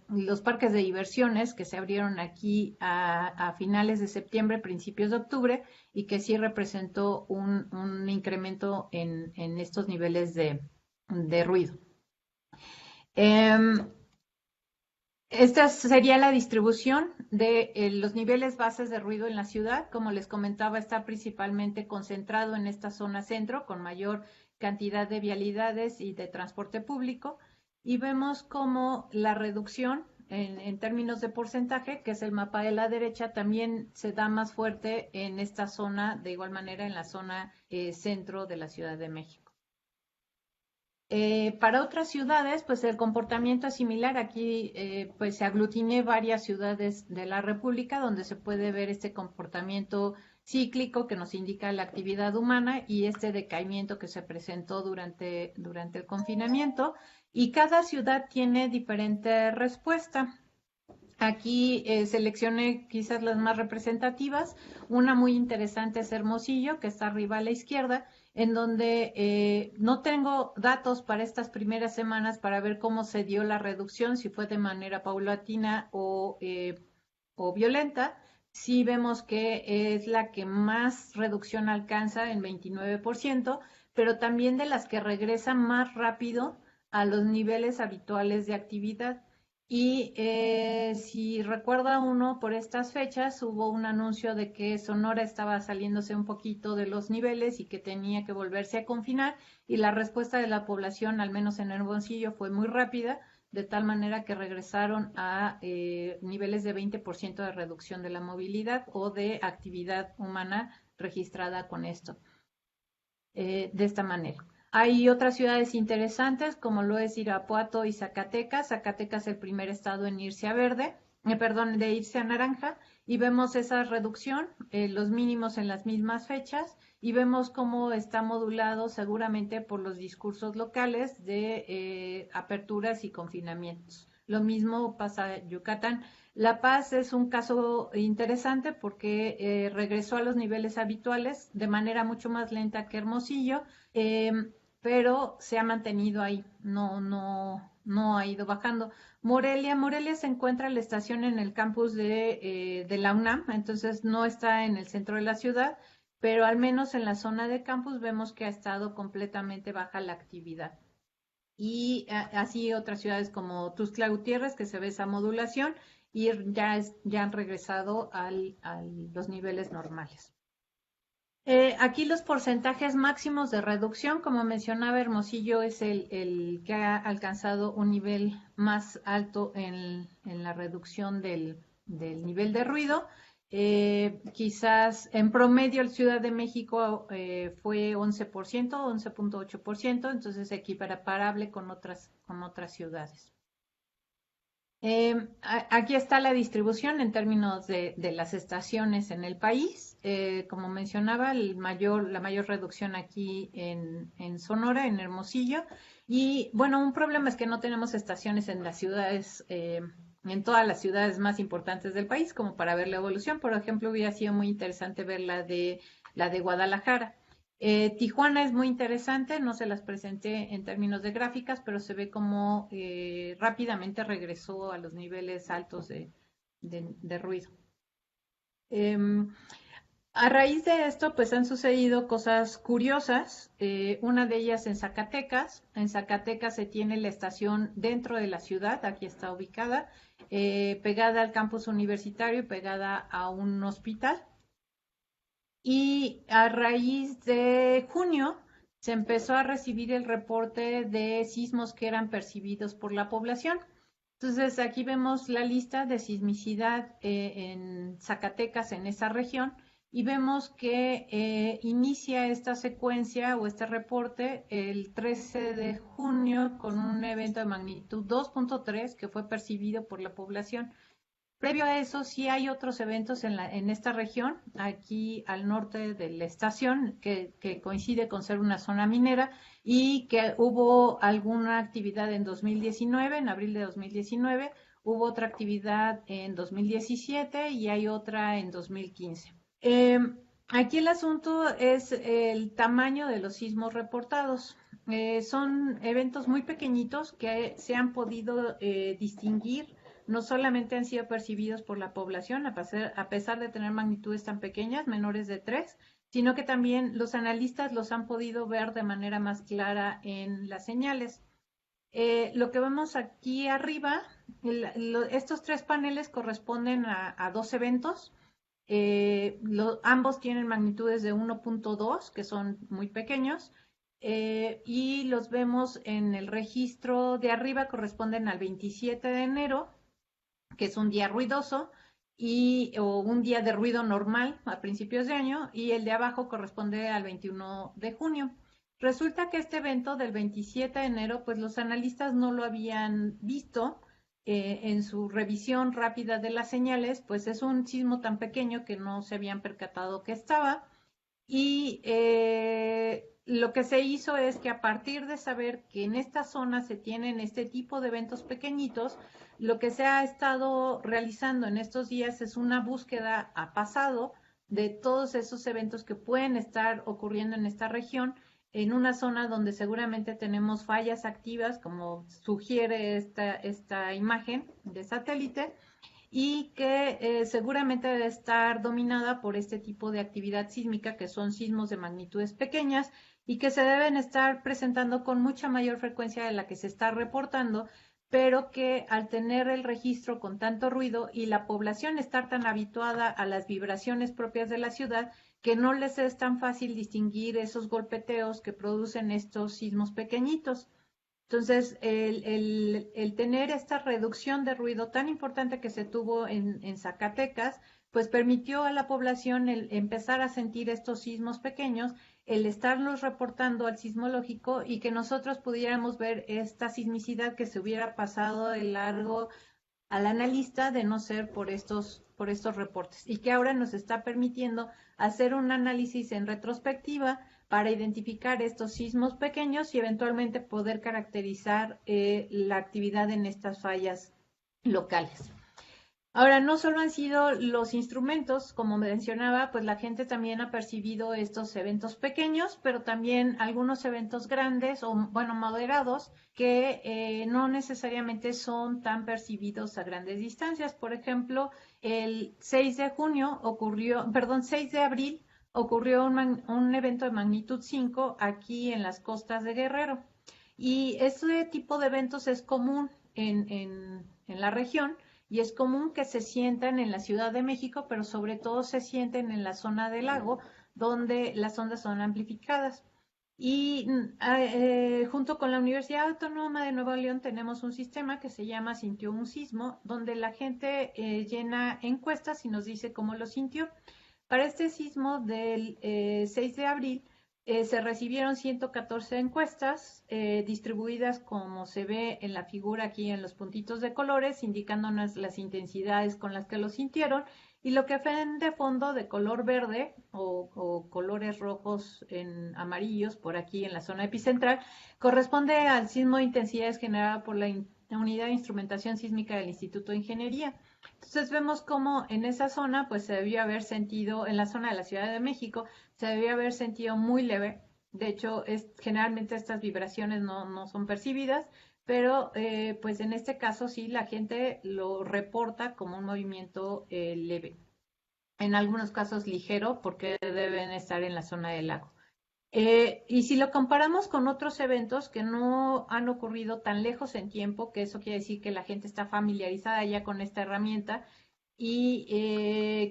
los parques de diversiones que se abrieron aquí a finales de septiembre, principios de octubre, y que sí representó un incremento en estos niveles de ruido. Esta sería la distribución de los niveles bases de ruido en la ciudad. Como les comentaba, está principalmente concentrado en esta zona centro, con mayor cantidad de vialidades y de transporte público. Y vemos como la reducción en términos de porcentaje, que es el mapa de la derecha, también se da más fuerte en esta zona, de igual manera en la zona centro de la Ciudad de México. Para otras ciudades, pues el comportamiento es similar. Aquí pues se aglutiné varias ciudades de la República donde se puede ver este comportamiento cíclico que nos indica la actividad humana y este decaimiento que se presentó durante el confinamiento. Y cada ciudad tiene diferente respuesta. Aquí seleccioné quizás las más representativas. Una muy interesante es Hermosillo, que está arriba a la izquierda, en donde no tengo datos para estas primeras semanas para ver cómo se dio la reducción, si fue de manera paulatina o violenta. Sí vemos que es la que más reducción alcanza en 29%, pero también de las que regresan más rápido a los niveles habituales de actividad. Y si recuerda uno, por estas fechas hubo un anuncio de que Sonora estaba saliéndose un poquito de los niveles y que tenía que volverse a confinar, y la respuesta de la población, al menos en Hermosillo, fue muy rápida, de tal manera que regresaron a niveles de 20% de reducción de la movilidad o de actividad humana registrada con esto, de esta manera. Hay otras ciudades interesantes, como lo es Irapuato y Zacatecas. Zacatecas es el primer estado en irse a verde, perdón, de irse a naranja, y vemos esa reducción, los mínimos en las mismas fechas, y vemos cómo está modulado seguramente por los discursos locales de aperturas y confinamientos. Lo mismo pasa en Yucatán. La Paz es un caso interesante porque regresó a los niveles habituales de manera mucho más lenta que Hermosillo, eh, pero se ha mantenido ahí, no ha ido bajando. Morelia se encuentra la estación en el campus de la UNAM, entonces no está en el centro de la ciudad, pero al menos en la zona de campus vemos que ha estado completamente baja la actividad. Y así otras ciudades como Tuxtla Gutiérrez, que se ve esa modulación, y ya han regresado a los niveles normales. Aquí los porcentajes máximos de reducción, como mencionaba, Hermosillo es el que ha alcanzado un nivel más alto en la reducción del nivel de ruido. Quizás en promedio el Ciudad de México fue 11%, 11.8%, entonces equiparable con otras ciudades. Aquí está la distribución en términos de las estaciones en el país. Como mencionaba, la mayor reducción aquí en Sonora, en Hermosillo. Y bueno, un problema es que no tenemos estaciones en las ciudades, en todas las ciudades más importantes del país, como para ver la evolución. Por ejemplo, hubiera sido muy interesante ver la de Guadalajara. Tijuana es muy interesante, no se las presenté en términos de gráficas, pero se ve como rápidamente regresó a los niveles altos de ruido. A raíz de esto, pues han sucedido cosas curiosas. Una de ellas en Zacatecas. En Zacatecas se tiene la estación dentro de la ciudad, aquí está ubicada, pegada al campus universitario y pegada a un hospital. Y a raíz de junio se empezó a recibir el reporte de sismos que eran percibidos por la población. Entonces aquí vemos la lista de sismicidad en Zacatecas, en esa región, y vemos que inicia esta secuencia o este reporte el 13 de junio con un evento de magnitud 2.3 que fue percibido por la población. Previo a eso, sí hay otros eventos en esta región, aquí al norte de la estación, que coincide con ser una zona minera y que hubo alguna actividad en 2019, en abril de 2019, hubo otra actividad en 2017 y hay otra en 2015. Aquí el asunto es el tamaño de los sismos reportados. Son eventos muy pequeñitos que se han podido distinguir, no solamente han sido percibidos por la población, a pesar de tener magnitudes tan pequeñas, menores de 3, sino que también los analistas los han podido ver de manera más clara en las señales. Lo que vemos aquí arriba, estos tres paneles corresponden a dos eventos. Ambos tienen magnitudes de 1.2, que son muy pequeños, y los vemos en el registro de arriba, corresponden al 27 de enero, que es un día ruidoso, o un día de ruido normal a principios de año, y el de abajo corresponde al 21 de junio. Resulta que este evento del 27 de enero, pues los analistas no lo habían visto en su revisión rápida de las señales, pues es un sismo tan pequeño que no se habían percatado que estaba. Y lo que se hizo es que a partir de saber que en esta zona se tienen este tipo de eventos pequeñitos, lo que se ha estado realizando en estos días es una búsqueda a pasado de todos esos eventos que pueden estar ocurriendo en esta región, en una zona donde seguramente tenemos fallas activas, como sugiere esta imagen de satélite, y que seguramente debe estar dominada por este tipo de actividad sísmica, que son sismos de magnitudes pequeñas y que se deben estar presentando con mucha mayor frecuencia de la que se está reportando, pero que al tener el registro con tanto ruido y la población estar tan habituada a las vibraciones propias de la ciudad, que no les es tan fácil distinguir esos golpeteos que producen estos sismos pequeñitos. Entonces, el tener esta reducción de ruido tan importante que se tuvo en Zacatecas, pues permitió a la población el empezar a sentir estos sismos pequeños, el estarlos reportando al sismológico y que nosotros pudiéramos ver esta sismicidad que se hubiera pasado de largo al analista de no ser por estos reportes, y que ahora nos está permitiendo hacer un análisis en retrospectiva para identificar estos sismos pequeños y eventualmente poder caracterizar la actividad en estas fallas locales. Ahora, no solo han sido los instrumentos, como mencionaba, pues la gente también ha percibido estos eventos pequeños, pero también algunos eventos grandes o, bueno, moderados, que no necesariamente son tan percibidos a grandes distancias. Por ejemplo, el 6 de junio ocurrió, perdón, 6 de abril ocurrió un evento de magnitud 5 aquí en las costas de Guerrero. Y este tipo de eventos es común en la región, y es común que se sientan en la Ciudad de México, pero sobre todo se sienten en la zona del lago, donde las ondas son amplificadas. Y junto con la Universidad Autónoma de Nuevo León tenemos un sistema que se llama Sintió un Sismo, donde la gente llena encuestas y nos dice cómo lo sintió. Para este sismo del 6 de abril, se recibieron 114 encuestas distribuidas como se ve en la figura aquí en los puntitos de colores, indicándonos las intensidades con las que lo sintieron, y lo que ven de fondo de color verde o colores rojos en amarillos por aquí en la zona epicentral corresponde al sismo de intensidades generado por la Unidad de Instrumentación Sísmica del Instituto de Ingeniería. Entonces vemos cómo en esa zona, pues se debió haber sentido, en la zona de la Ciudad de México, se debió haber sentido muy leve. De hecho, generalmente estas vibraciones no son percibidas, pero pues en este caso sí la gente lo reporta como un movimiento leve. En algunos casos ligero, porque deben estar en la zona del lago. Y si lo comparamos con otros eventos que no han ocurrido tan lejos en tiempo, que eso quiere decir que la gente está familiarizada ya con esta herramienta y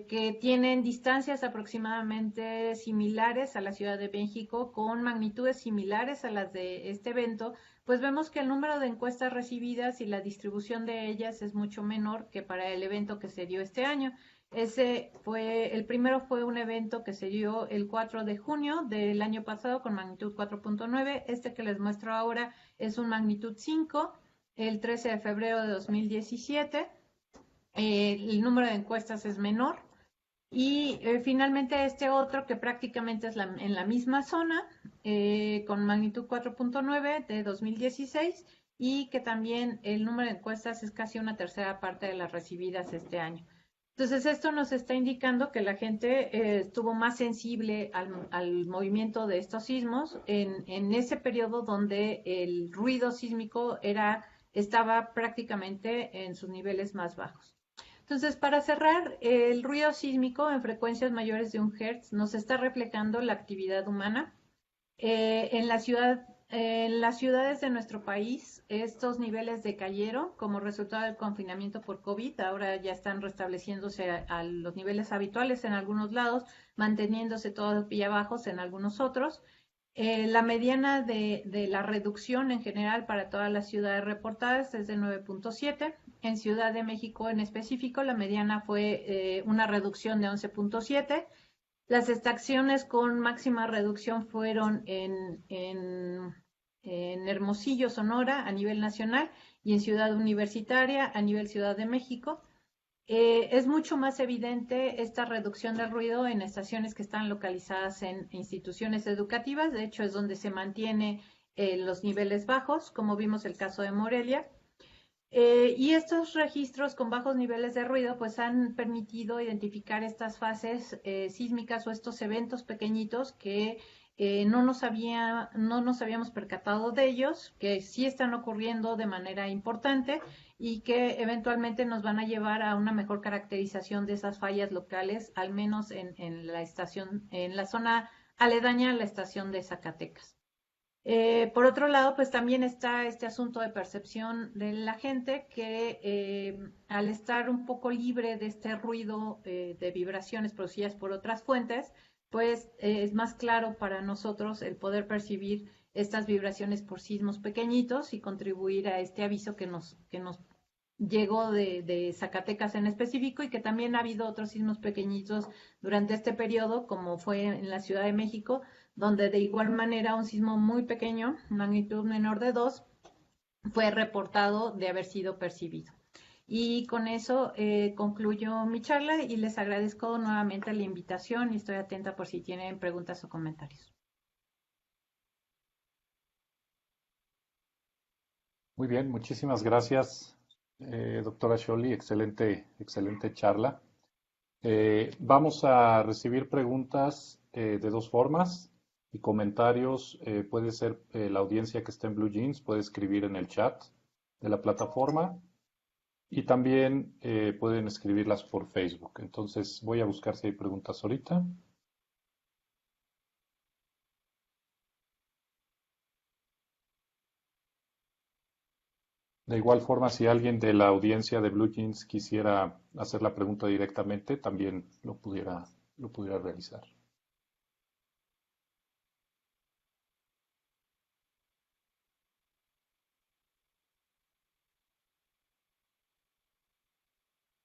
que tienen distancias aproximadamente similares a la Ciudad de México, con magnitudes similares a las de este evento, pues vemos que el número de encuestas recibidas y la distribución de ellas es mucho menor que para el evento que se dio este año. El primero fue un evento que se dio el 4 de junio del año pasado con magnitud 4.9. Este que les muestro ahora es un magnitud 5, el 13 de febrero de 2017. el número de encuestas es menor. Y finalmente este otro que prácticamente es en la misma zona, con magnitud 4.9 de 2016 y que también el número de encuestas es casi una tercera parte de las recibidas este año. Entonces esto nos está indicando que la gente estuvo más sensible al movimiento de estos sismos en ese periodo donde el ruido sísmico estaba prácticamente en sus niveles más bajos. Entonces, para cerrar, el ruido sísmico en frecuencias mayores de 1 Hz nos está reflejando la actividad humana. En las ciudades de nuestro país, estos niveles decayeron como resultado del confinamiento por COVID. Ahora ya están restableciéndose a los niveles habituales en algunos lados, manteniéndose todavía bajos en algunos otros. La mediana de la reducción en general para todas las ciudades reportadas es de 9.7. En Ciudad de México en específico, la mediana fue una reducción de 11.7. Las estaciones con máxima reducción fueron en Hermosillo, Sonora, a nivel nacional, y en Ciudad Universitaria, a nivel Ciudad de México. Es mucho más evidente esta reducción del ruido en estaciones que están localizadas en instituciones educativas. De hecho, es donde se mantiene los niveles bajos, como vimos el caso de Morelia. Y estos registros con bajos niveles de ruido pues han permitido identificar estas fases sísmicas o estos eventos pequeñitos que no nos habíamos percatado de ellos, que sí están ocurriendo de manera importante y que eventualmente nos van a llevar a una mejor caracterización de esas fallas locales, al menos en la estación, en la zona aledaña a la estación de Zacatecas. Por otro lado, pues también está este asunto de percepción de la gente que al estar un poco libre de este ruido de vibraciones producidas por otras fuentes, pues es más claro para nosotros el poder percibir estas vibraciones por sismos pequeñitos y contribuir a este aviso que nos llegó de Zacatecas en específico y que también ha habido otros sismos pequeñitos durante este periodo, como fue en la Ciudad de México, donde de igual manera un sismo muy pequeño, magnitud menor de 2, fue reportado de haber sido percibido. Y con eso concluyo mi charla y les agradezco nuevamente la invitación y estoy atenta por si tienen preguntas o comentarios. Muy bien, muchísimas gracias, doctora Scholli. Excelente charla. Vamos a recibir preguntas de dos formas y comentarios. Puede ser la audiencia que está en Blue Jeans, puede escribir en el chat de la plataforma y también pueden escribirlas por Facebook. Entonces voy a buscar si hay preguntas ahorita. De igual forma, si alguien de la audiencia de Blue Jeans quisiera hacer la pregunta directamente, también lo pudiera realizar.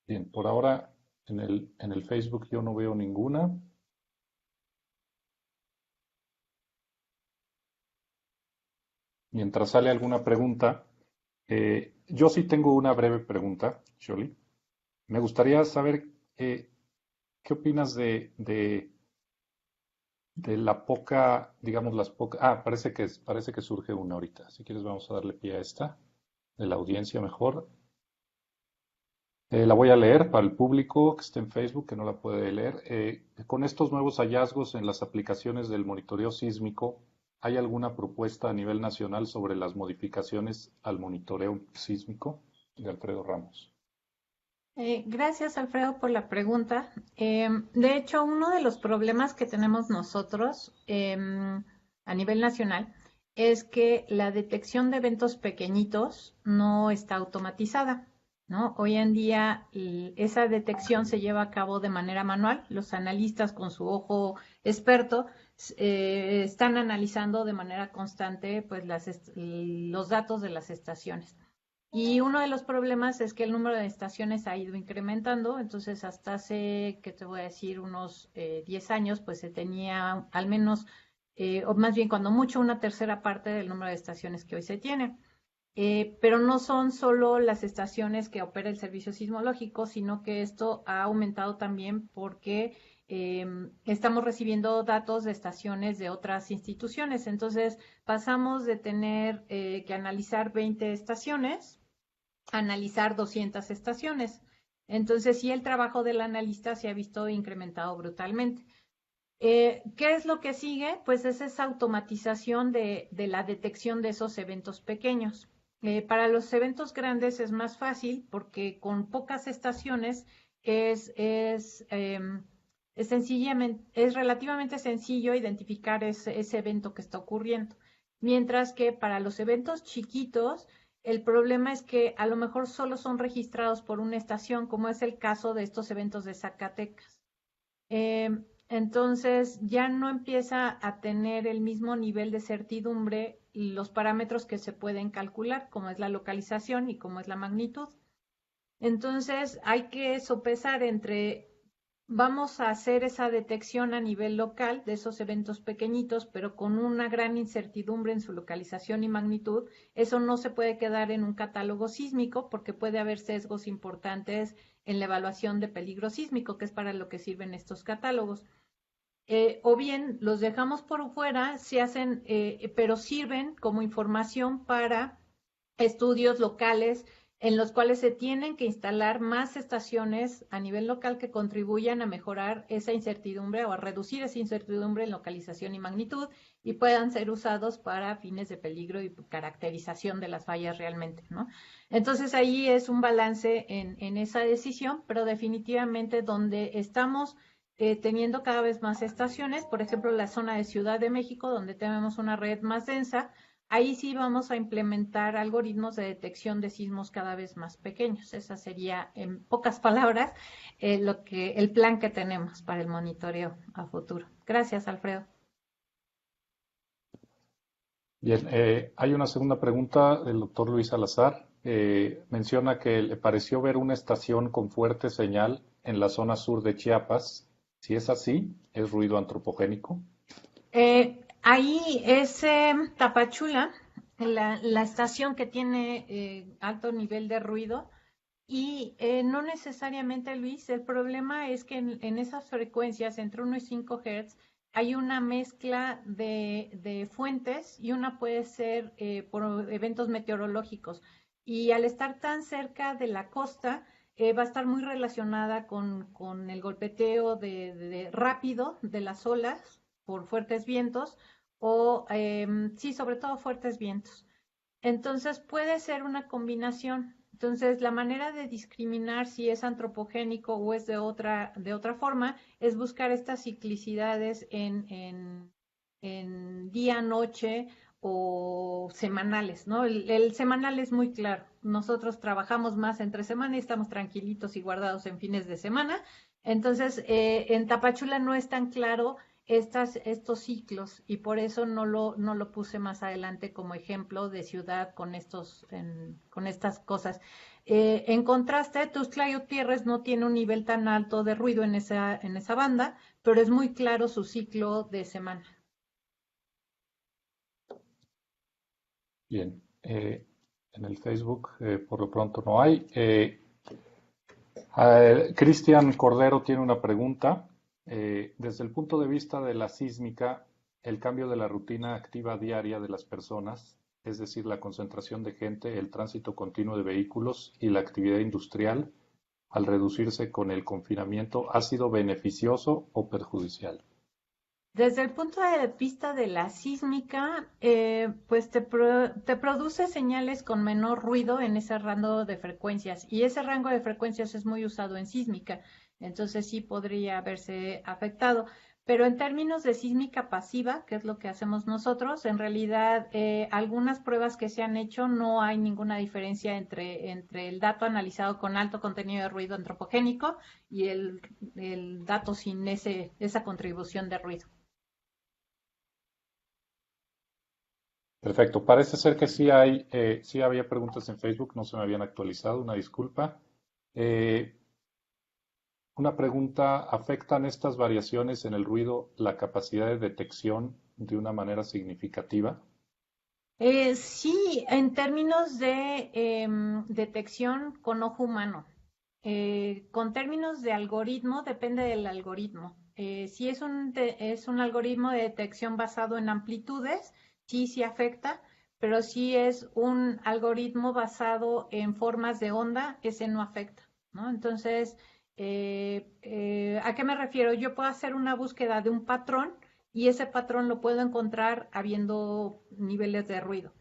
Bien, por ahora en el Facebook yo no veo ninguna. Mientras sale alguna pregunta, yo sí tengo una breve pregunta, Shirley. Me gustaría saber qué opinas de la poca, digamos, las pocas. Ah, parece que surge una ahorita. Si quieres, vamos a darle pie a esta, de la audiencia mejor. La voy a leer para el público que esté en Facebook, que no la puede leer. Con estos nuevos hallazgos en las aplicaciones del monitoreo sísmico, ¿hay alguna propuesta a nivel nacional sobre las modificaciones al monitoreo sísmico? De Alfredo Ramos. Gracias, Alfredo, por la pregunta. De hecho, uno de los problemas que tenemos nosotros a nivel nacional es que la detección de eventos pequeñitos no está automatizada, ¿no? Hoy en día esa detección se lleva a cabo de manera manual. Los analistas con su ojo experto están analizando de manera constante pues, los datos de las estaciones. Y uno de los problemas es que el número de estaciones ha ido incrementando, entonces hasta hace, que te voy a decir, unos 10 años, pues se tenía al menos, o más bien cuando mucho, una tercera parte del número de estaciones que hoy se tiene. pero no son solo las estaciones que opera el servicio sismológico, sino que esto ha aumentado también porque estamos recibiendo datos de estaciones de otras instituciones. Entonces, pasamos de tener que analizar 20 estaciones a analizar 200 estaciones. Entonces, sí, el trabajo del analista se ha visto incrementado brutalmente. ¿Qué es lo que sigue? Pues es esa automatización de la detección de esos eventos pequeños. Para los eventos grandes es más fácil porque con pocas estaciones es, es, em, es relativamente sencillo identificar ese evento que está ocurriendo. Mientras que para los eventos chiquitos, el problema es que a lo mejor solo son registrados por una estación, como es el caso de estos eventos de Zacatecas. Entonces ya no empieza a tener el mismo nivel de certidumbre los parámetros que se pueden calcular, como es la localización y como es la magnitud. Entonces hay que sopesar entre vamos a hacer esa detección a nivel local de esos eventos pequeñitos, pero con una gran incertidumbre en su localización y magnitud. Eso no se puede quedar en un catálogo sísmico porque puede haber sesgos importantes en la evaluación de peligro sísmico, que es para lo que sirven estos catálogos. O bien los dejamos por fuera, se hacen, pero sirven como información para estudios locales en los cuales se tienen que instalar más estaciones a nivel local que contribuyan a mejorar esa incertidumbre o a reducir esa incertidumbre en localización y magnitud y puedan ser usados para fines de peligro y caracterización de las fallas realmente, ¿no? Entonces ahí es un balance en esa decisión, pero definitivamente donde estamos teniendo cada vez más estaciones, por ejemplo, la zona de Ciudad de México, donde tenemos una red más densa, ahí sí vamos a implementar algoritmos de detección de sismos cada vez más pequeños. Esa sería, en pocas palabras, el plan que tenemos para el monitoreo a futuro. Gracias, Alfredo. Bien, hay una segunda pregunta del doctor Luis Salazar. Menciona que le pareció ver una estación con fuerte señal en la zona sur de Chiapas. Si es así, ¿es ruido antropogénico? Ahí es Tapachula, la estación que tiene alto nivel de ruido. Y no necesariamente, Luis, el problema es que en esas frecuencias entre 1 y 5 Hz hay una mezcla de fuentes y una puede ser por eventos meteorológicos. Y al estar tan cerca de la costa, va a estar muy relacionada con el golpeteo rápido de las olas por fuertes vientos o, sí, sobre todo fuertes vientos. Entonces puede ser una combinación. Entonces, la manera de discriminar si es antropogénico o es de otra forma es buscar estas ciclicidades en día, noche o semanales, ¿no? El semanal es muy claro. Nosotros trabajamos más entre semana y estamos tranquilitos y guardados en fines de semana. Entonces, en Tapachula no es tan claro estos ciclos y por eso no lo puse más adelante como ejemplo de ciudad con estas cosas. En contraste, Tuxtla Gutiérrez no tiene un nivel tan alto de ruido en esa banda, pero es muy claro su ciclo de semana. Bien, en el Facebook por lo pronto no hay. Cristian Cordero tiene una pregunta. Desde el punto de vista de la sísmica, el cambio de la rutina activa diaria de las personas, es decir, la concentración de gente, el tránsito continuo de vehículos y la actividad industrial, al reducirse con el confinamiento, ¿ha sido beneficioso o perjudicial? Desde el punto de vista de la sísmica, pues te produce señales con menor ruido en ese rango de frecuencias y ese rango de frecuencias es muy usado en sísmica, entonces sí podría haberse afectado. Pero en términos de sísmica pasiva, que es lo que hacemos nosotros, en realidad algunas pruebas que se han hecho no hay ninguna diferencia entre el dato analizado con alto contenido de ruido antropogénico y el dato sin esa contribución de ruido. Perfecto. Parece ser que sí hay, sí había preguntas en Facebook, no se me habían actualizado, una disculpa. Eh, una pregunta, ¿afectan estas variaciones en el ruido la capacidad de detección de una manera significativa? Sí, en términos de detección con ojo humano. Con términos de algoritmo, depende del algoritmo. Si es es un algoritmo de detección basado en amplitudes, sí, sí afecta, pero si es un algoritmo basado en formas de onda, ese no afecta, ¿no? Entonces, ¿a qué me refiero? Yo puedo hacer una búsqueda de un patrón y ese patrón lo puedo encontrar habiendo niveles de ruido.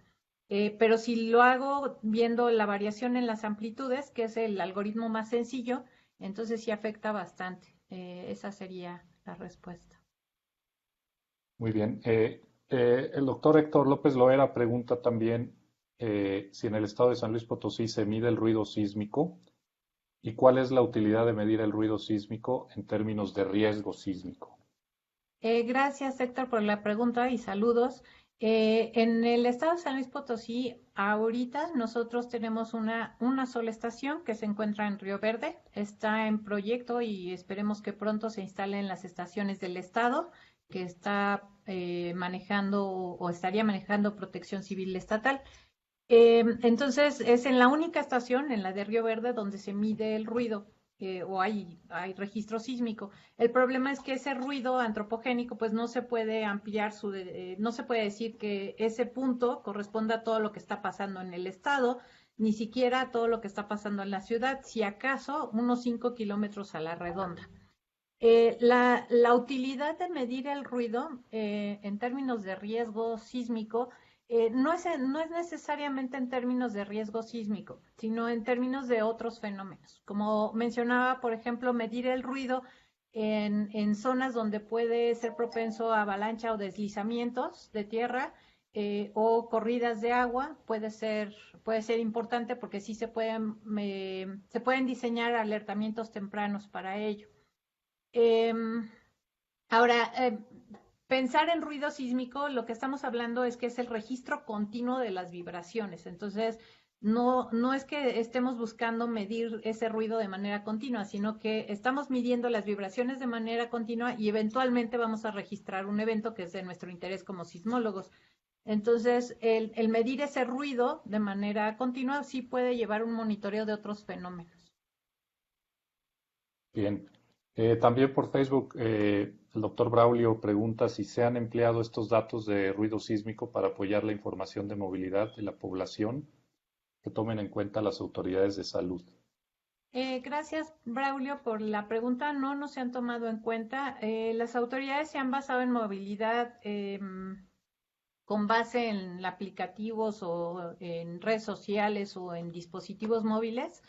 Pero si lo hago viendo la variación en las amplitudes, que es el algoritmo más sencillo, entonces sí afecta bastante. Esa sería la respuesta. Muy bien. El doctor Héctor López Loera pregunta también si en el estado de San Luis Potosí se mide el ruido sísmico y cuál es la utilidad de medir el ruido sísmico en términos de riesgo sísmico. Gracias, Héctor, por la pregunta y saludos. En el estado de San Luis Potosí, ahorita nosotros tenemos una sola estación que se encuentra en Río Verde. Está en proyecto y esperemos que pronto se instalen las estaciones del estado que está manejando o estaría manejando Protección Civil Estatal. Entonces, es en la única estación, en la de Río Verde, donde se mide el ruido o hay registro sísmico. El problema es que ese ruido antropogénico, pues no se puede ampliar no se puede decir que ese punto corresponda a todo lo que está pasando en el estado, ni siquiera a todo lo que está pasando en la ciudad, si acaso unos 5 kilómetros a la redonda. La utilidad de medir el ruido en términos de riesgo sísmico no es necesariamente en términos de riesgo sísmico, sino en términos de otros fenómenos. Como mencionaba, por ejemplo, medir el ruido en zonas donde puede ser propenso a avalancha o deslizamientos de tierra o corridas de agua puede ser importante porque sí se pueden diseñar alertamientos tempranos para ello. Em, Ahora, pensar en ruido sísmico, lo que estamos hablando es que es el registro continuo de las vibraciones. Entonces, no es que estemos buscando medir ese ruido de manera continua, sino que estamos midiendo las vibraciones de manera continua y eventualmente vamos a registrar un evento que es de nuestro interés como sismólogos. Entonces, el medir ese ruido de manera continua sí puede llevar un monitoreo de otros fenómenos. Bien. También por Facebook, el doctor Braulio pregunta si se han empleado estos datos de ruido sísmico para apoyar la información de movilidad de la población que tomen en cuenta las autoridades de salud. Gracias, Braulio, por la pregunta. No se han tomado en cuenta. Las autoridades se han basado en movilidad con base en aplicativos o en redes sociales o en dispositivos móviles.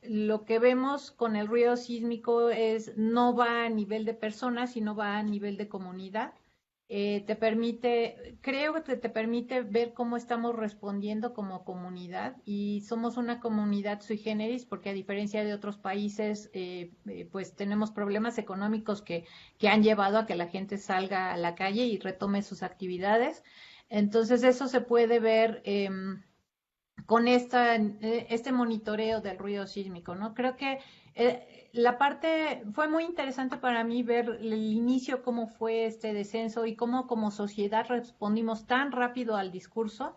Lo que vemos con el ruido sísmico es no va a nivel de personas, sino va a nivel de comunidad. Creo que te permite ver cómo estamos respondiendo como comunidad y somos una comunidad sui generis porque a diferencia de otros países, pues tenemos problemas económicos que han llevado a que la gente salga a la calle y retome sus actividades. Entonces eso se puede ver con este monitoreo del ruido sísmico, ¿no? Creo que la parte fue muy interesante para mí ver el inicio, cómo fue este descenso y cómo como sociedad respondimos tan rápido al discurso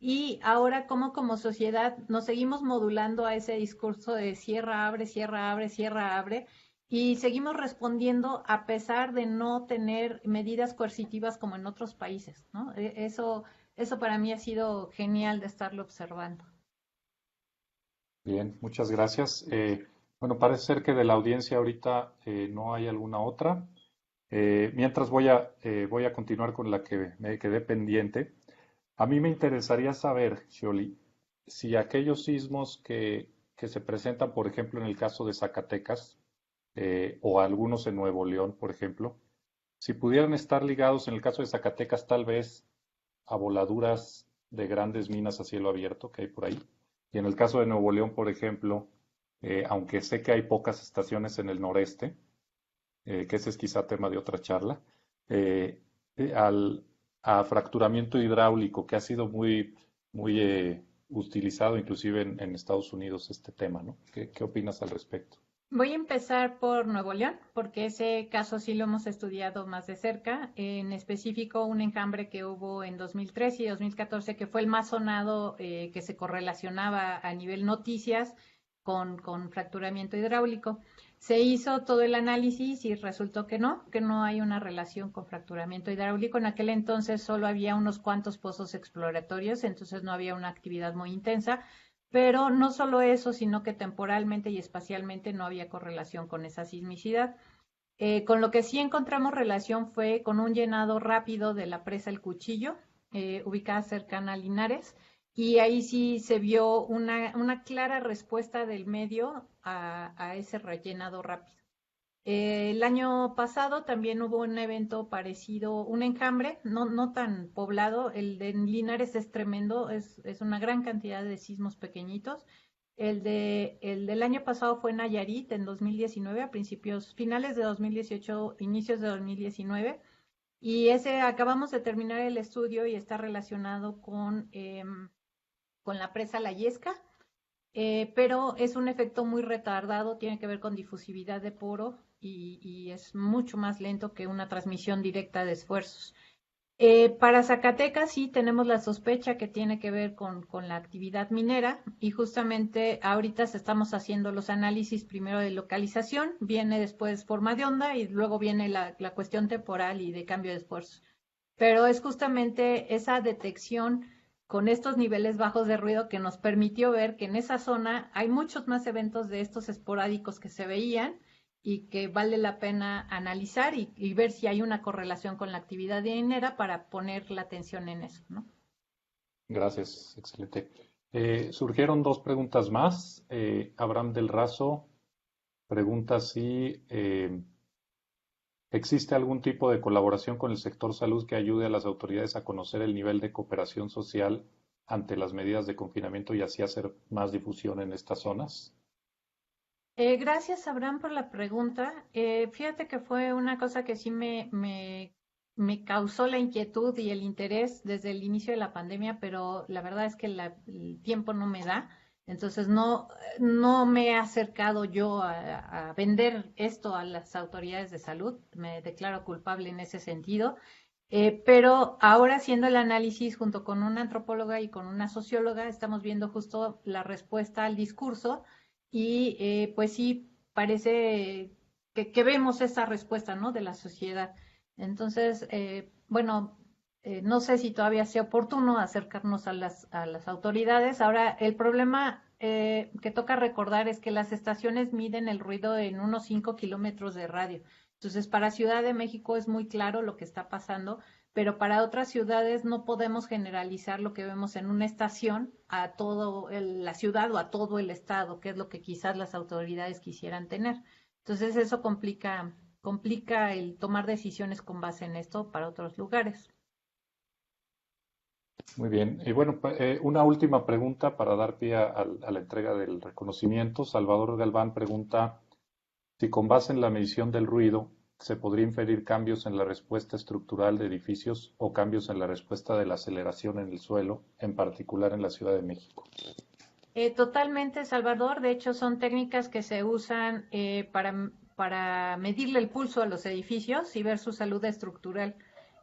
y ahora cómo como sociedad nos seguimos modulando a ese discurso de cierra, abre, cierra, abre, cierra, abre y seguimos respondiendo a pesar de no tener medidas coercitivas como en otros países, ¿no? Eso para mí ha sido genial de estarlo observando. Bien, muchas gracias. Bueno, parece ser que de la audiencia ahorita no hay alguna otra. Mientras voy a continuar con la que me quedé pendiente. A mí me interesaría saber, Shioli, si aquellos sismos que se presentan, por ejemplo, en el caso de Zacatecas, o algunos en Nuevo León, por ejemplo, si pudieran estar ligados en el caso de Zacatecas tal vez a voladuras de grandes minas a cielo abierto que hay por ahí. Y en el caso de Nuevo León, por ejemplo, aunque sé que hay pocas estaciones en el noreste, que ese es quizá tema de otra charla, eh, al, a fracturamiento hidráulico, que ha sido muy utilizado inclusive en Estados Unidos este tema, ¿no? ¿Qué opinas al respecto? Voy a empezar por Nuevo León, porque ese caso sí lo hemos estudiado más de cerca, en específico un enjambre que hubo en 2013 y 2014, que fue el más sonado, que se correlacionaba a nivel noticias con fracturamiento hidráulico. Se hizo todo el análisis y resultó que no hay una relación con fracturamiento hidráulico. En aquel entonces solo había unos cuantos pozos exploratorios, entonces no había una actividad muy intensa. Pero no solo eso, sino que temporalmente y espacialmente no había correlación con esa sismicidad. Con lo que sí encontramos relación fue con un llenado rápido de la presa El Cuchillo, ubicada cercana a Linares, y ahí sí se vio una clara respuesta del medio a ese rellenado rápido. El año pasado también hubo un evento parecido, un enjambre, no tan poblado, el de Linares es tremendo, es una gran cantidad de sismos pequeñitos. El del año pasado fue en Nayarit en 2019, a principios, finales de 2018, inicios de 2019, y ese acabamos de terminar el estudio y está relacionado con la presa La Yesca, pero es un efecto muy retardado, tiene que ver con difusividad de poro y es mucho más lento que una transmisión directa de esfuerzos. Para Zacatecas sí tenemos la sospecha que tiene que ver con la actividad minera y justamente ahorita estamos haciendo los análisis primero de localización, viene después forma de onda y luego viene la cuestión temporal y de cambio de esfuerzos. Pero es justamente esa detección con estos niveles bajos de ruido que nos permitió ver que en esa zona hay muchos más eventos de estos esporádicos que se veían y que vale la pena analizar y ver si hay una correlación con la actividad minera para poner la atención en eso, ¿no? Gracias, excelente. Surgieron dos preguntas más. Abraham del Razo pregunta si existe algún tipo de colaboración con el sector salud que ayude a las autoridades a conocer el nivel de cooperación social ante las medidas de confinamiento y así hacer más difusión en estas zonas. Gracias, Abraham, por la pregunta. Fíjate que fue una cosa que sí me causó la inquietud y el interés desde el inicio de la pandemia, pero la verdad es que el tiempo no me da. Entonces no me he acercado yo a vender esto a las autoridades de salud. Me declaro culpable en ese sentido. Pero ahora haciendo el análisis junto con una antropóloga y con una socióloga, estamos viendo justo la respuesta al discurso y pues sí, parece que vemos esa respuesta, ¿no? De la sociedad. Entonces, bueno, no sé si todavía sea oportuno acercarnos a a las autoridades. Ahora, el problema que toca recordar es que las estaciones miden el ruido en unos 5 kilómetros de radio. Entonces, para Ciudad de México es muy claro lo que está pasando, pero para otras ciudades no podemos generalizar lo que vemos en una estación a toda la ciudad o a todo el estado, que es lo que quizás las autoridades quisieran tener. Entonces eso complica el tomar decisiones con base en esto para otros lugares. Muy bien. Y bueno, una última pregunta para dar pie a la entrega del reconocimiento. Salvador Galván pregunta si con base en la medición del ruido se podría inferir cambios en la respuesta estructural de edificios o cambios en la respuesta de la aceleración en el suelo, en particular en la Ciudad de México. Totalmente, Salvador. De hecho, son técnicas que se usan para medirle el pulso a los edificios y ver su salud estructural.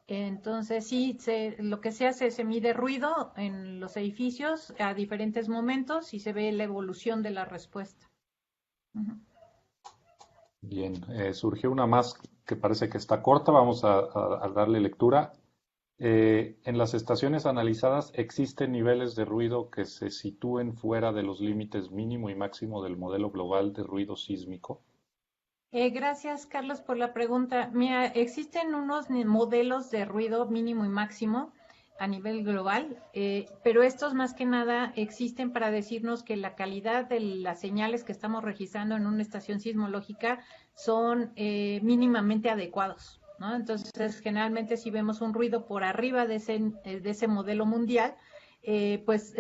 Entonces, sí, lo que se hace, se mide ruido en los edificios a diferentes momentos y se ve la evolución de la respuesta. Ujú. Bien, surgió una más que parece que está corta, vamos a darle lectura. En las estaciones analizadas existen niveles de ruido que se sitúen fuera de los límites mínimo y máximo del modelo global de ruido sísmico. Gracias, Carlos, por la pregunta. Mira, existen unos modelos de ruido mínimo y máximo a nivel global, pero estos más que nada existen para decirnos que la calidad de las señales que estamos registrando en una estación sismológica son mínimamente adecuados, ¿no? Entonces, generalmente si vemos un ruido por arriba de ese modelo mundial, pues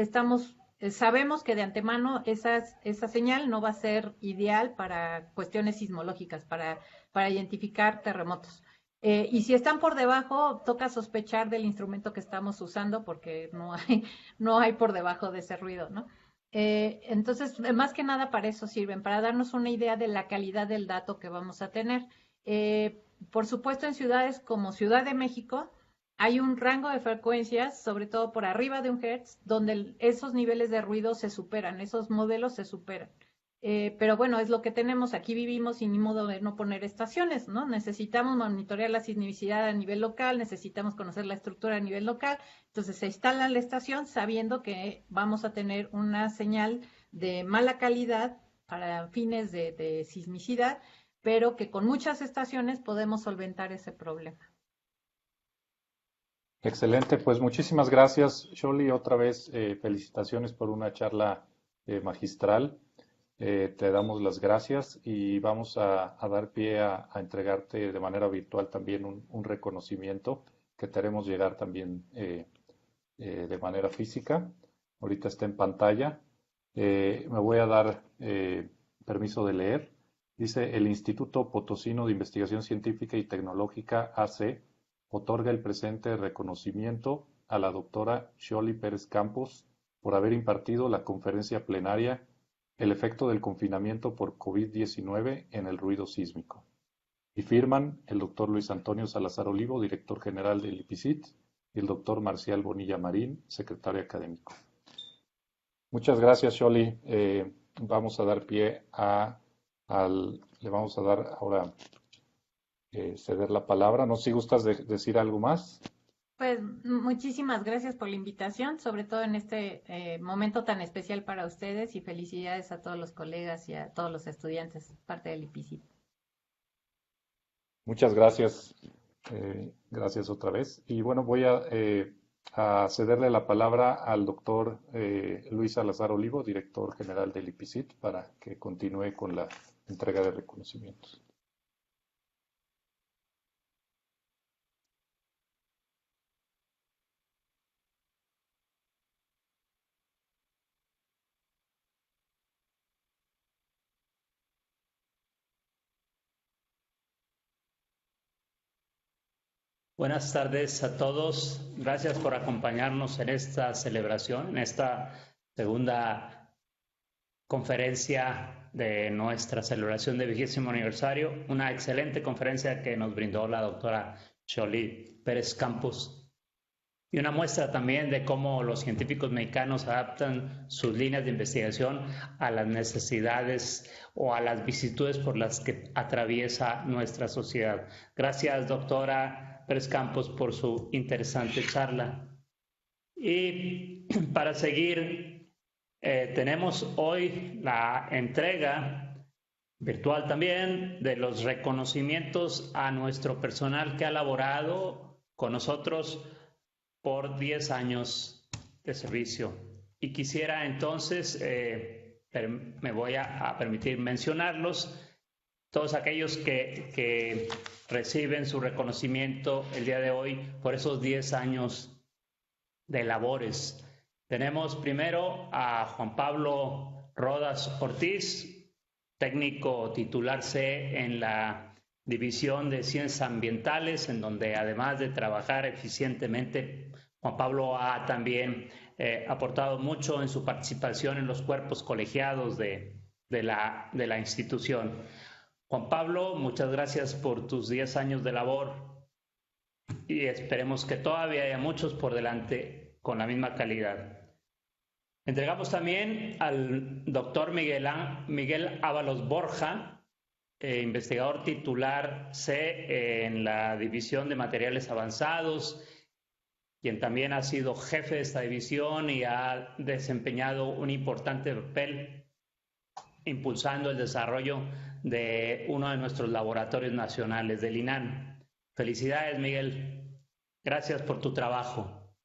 sabemos que de antemano esa señal no va a ser ideal para cuestiones sismológicas, para identificar terremotos. Y si están por debajo, toca sospechar del instrumento que estamos usando porque no hay por debajo de ese ruido, ¿no? Entonces, más que nada para eso sirven, para darnos una idea de la calidad del dato que vamos a tener. Por supuesto, en ciudades como Ciudad de México hay un rango de frecuencias, sobre todo por arriba de 1 Hz, donde esos niveles de ruido se superan, esos modelos se superan. Pero bueno, es lo que tenemos, aquí vivimos sin ni modo de no poner estaciones, ¿no? Necesitamos monitorear la sismicidad a nivel local, necesitamos conocer la estructura a nivel local, entonces se instala la estación sabiendo que vamos a tener una señal de mala calidad para fines de sismicidad, pero que con muchas estaciones podemos solventar ese problema. Excelente, pues muchísimas gracias, Sholi. Otra vez, felicitaciones por una charla magistral. Te damos las gracias y vamos a dar pie a entregarte de manera virtual también un reconocimiento que te haremos llegar también de manera física. Ahorita está en pantalla. Me voy a dar permiso de leer. Dice, el Instituto Potosino de Investigación Científica y Tecnológica, AC, otorga el presente reconocimiento a la doctora Sholi Pérez Campos por haber impartido la conferencia plenaria El efecto del confinamiento por COVID-19 en el ruido sísmico. Y firman el doctor Luis Antonio Salazar Olivo, director general del IPICIT, y el doctor Marcial Bonilla Marín, secretario académico. Muchas gracias, Sholi. Vamos a dar pie le vamos a dar ahora ceder la palabra. No sé si gustas decir algo más. Pues muchísimas gracias por la invitación, sobre todo en este momento tan especial para ustedes y felicidades a todos los colegas y a todos los estudiantes, parte del IPICIT. Muchas gracias. Gracias otra vez. Y bueno, voy a cederle la palabra al doctor Luis Salazar Olivo, director general del IPICIT, para que continúe con la entrega de reconocimientos. Buenas tardes a todos. Gracias por acompañarnos en esta celebración, en esta segunda conferencia de nuestra celebración de 20º aniversario. Una excelente conferencia que nos brindó la doctora Sholi Pérez Campos. Y una muestra también de cómo los científicos mexicanos adaptan sus líneas de investigación a las necesidades o a las vicisitudes por las que atraviesa nuestra sociedad. Gracias, doctora Pérez Campos, por su interesante charla. Y para seguir, tenemos hoy la entrega virtual también de los reconocimientos a nuestro personal que ha laborado con nosotros por 10 años de servicio. Y quisiera entonces, me voy a permitir mencionarlos, todos aquellos que reciben su reconocimiento el día de hoy por esos 10 años de labores. Tenemos primero a Juan Pablo Rodas Ortiz, técnico titular C en la División de Ciencias Ambientales, en donde además de trabajar eficientemente, Juan Pablo ha también aportado mucho en su participación en los cuerpos colegiados de la institución. Juan Pablo, muchas gracias por tus 10 años de labor y esperemos que todavía haya muchos por delante con la misma calidad. Entregamos también al doctor Miguel Ábalos Borja, investigador titular C en la División de Materiales Avanzados, quien también ha sido jefe de esta división y ha desempeñado un importante papel impulsando el desarrollo de uno de nuestros laboratorios nacionales, del INAN. Felicidades, Miguel. Gracias por tu trabajo.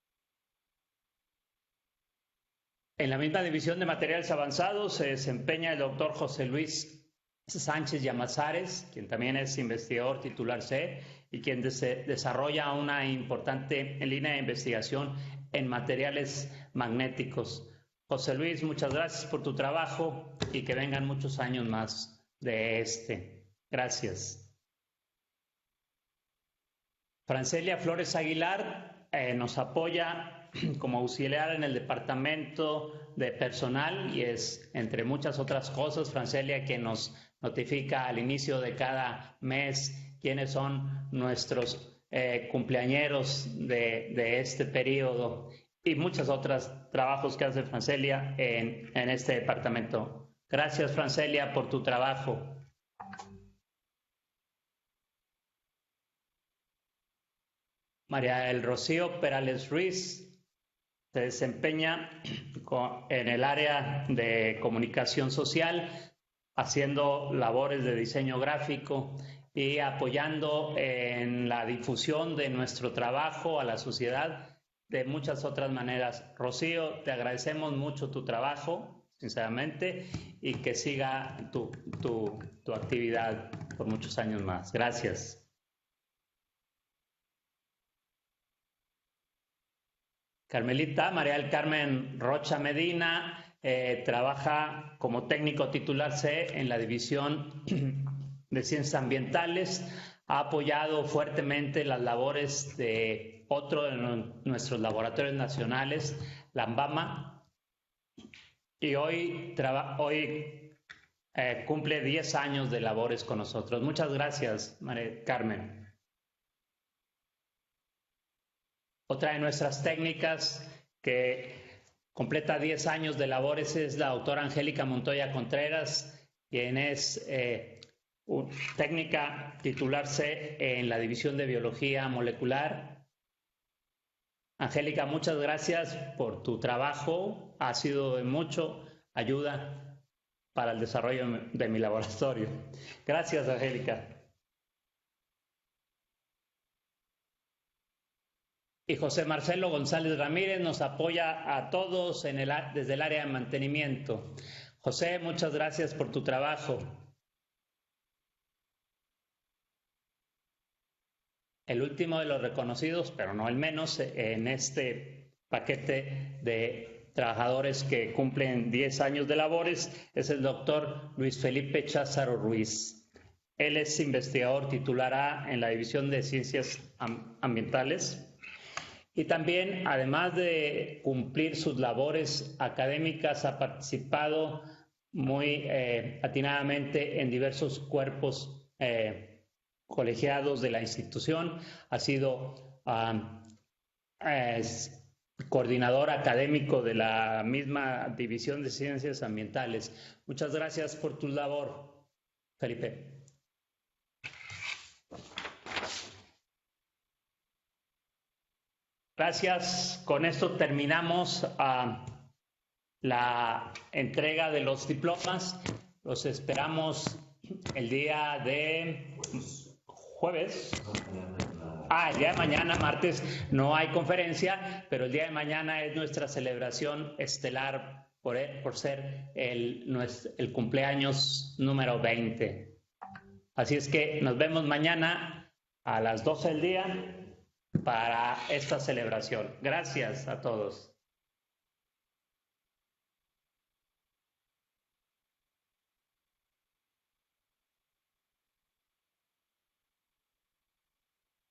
En la misma División de Materiales Avanzados se desempeña el doctor José Luis Sánchez Llamazares, quien también es investigador titular C y quien desarrolla una importante línea de investigación en materiales magnéticos. José Luis, muchas gracias por tu trabajo y que vengan muchos años más de este. Gracias. Francelia Flores Aguilar nos apoya como auxiliar en el departamento de personal y es, entre muchas otras cosas, Francelia quien nos notifica al inicio de cada mes quiénes son nuestros cumpleañeros de este periodo y muchos otros trabajos que hace Francelia en este departamento. Gracias, Francelia, por tu trabajo. María del Rocío Perales Ruiz se desempeña en el área de comunicación social, haciendo labores de diseño gráfico y apoyando en la difusión de nuestro trabajo a la sociedad de muchas otras maneras. Rocío, te agradecemos mucho tu trabajo, sinceramente, y que siga tu actividad por muchos años más. Gracias. Carmelita María del Carmen Rocha Medina trabaja como técnico titular C en la División de Ciencias Ambientales. Ha apoyado fuertemente las labores de otro de nuestros laboratorios nacionales, la AMBAMA, y hoy cumple 10 años de labores con nosotros. Muchas gracias, María Carmen. Otra de nuestras técnicas que completa 10 años de labores es la doctora Angélica Montoya Contreras, quien es técnica titular C en la División de Biología Molecular. Angélica, muchas gracias por tu trabajo. Ha sido de mucha ayuda para el desarrollo de mi laboratorio. Gracias, Angélica. Y José Marcelo González Ramírez nos apoya a todos desde el área de mantenimiento. José, muchas gracias por tu trabajo. El último de los reconocidos, pero no el menos, en este paquete de trabajadores que cumplen 10 años de labores, es el doctor Luis Felipe Cházaro Ruiz. Él es investigador titular A en la División de Ciencias Ambientales. Y también, además de cumplir sus labores académicas, ha participado muy atinadamente en diversos cuerpos colegiados de la institución. Ha sido coordinador académico de la misma División de Ciencias Ambientales. Muchas gracias por tu labor, Felipe. Gracias. Con esto terminamos la entrega de los diplomas. Los esperamos el día de jueves. El día de mañana, martes, no hay conferencia, pero el día de mañana es nuestra celebración estelar por ser el cumpleaños número 20. Así es que nos vemos mañana a las 12 del día para esta celebración. Gracias a todos.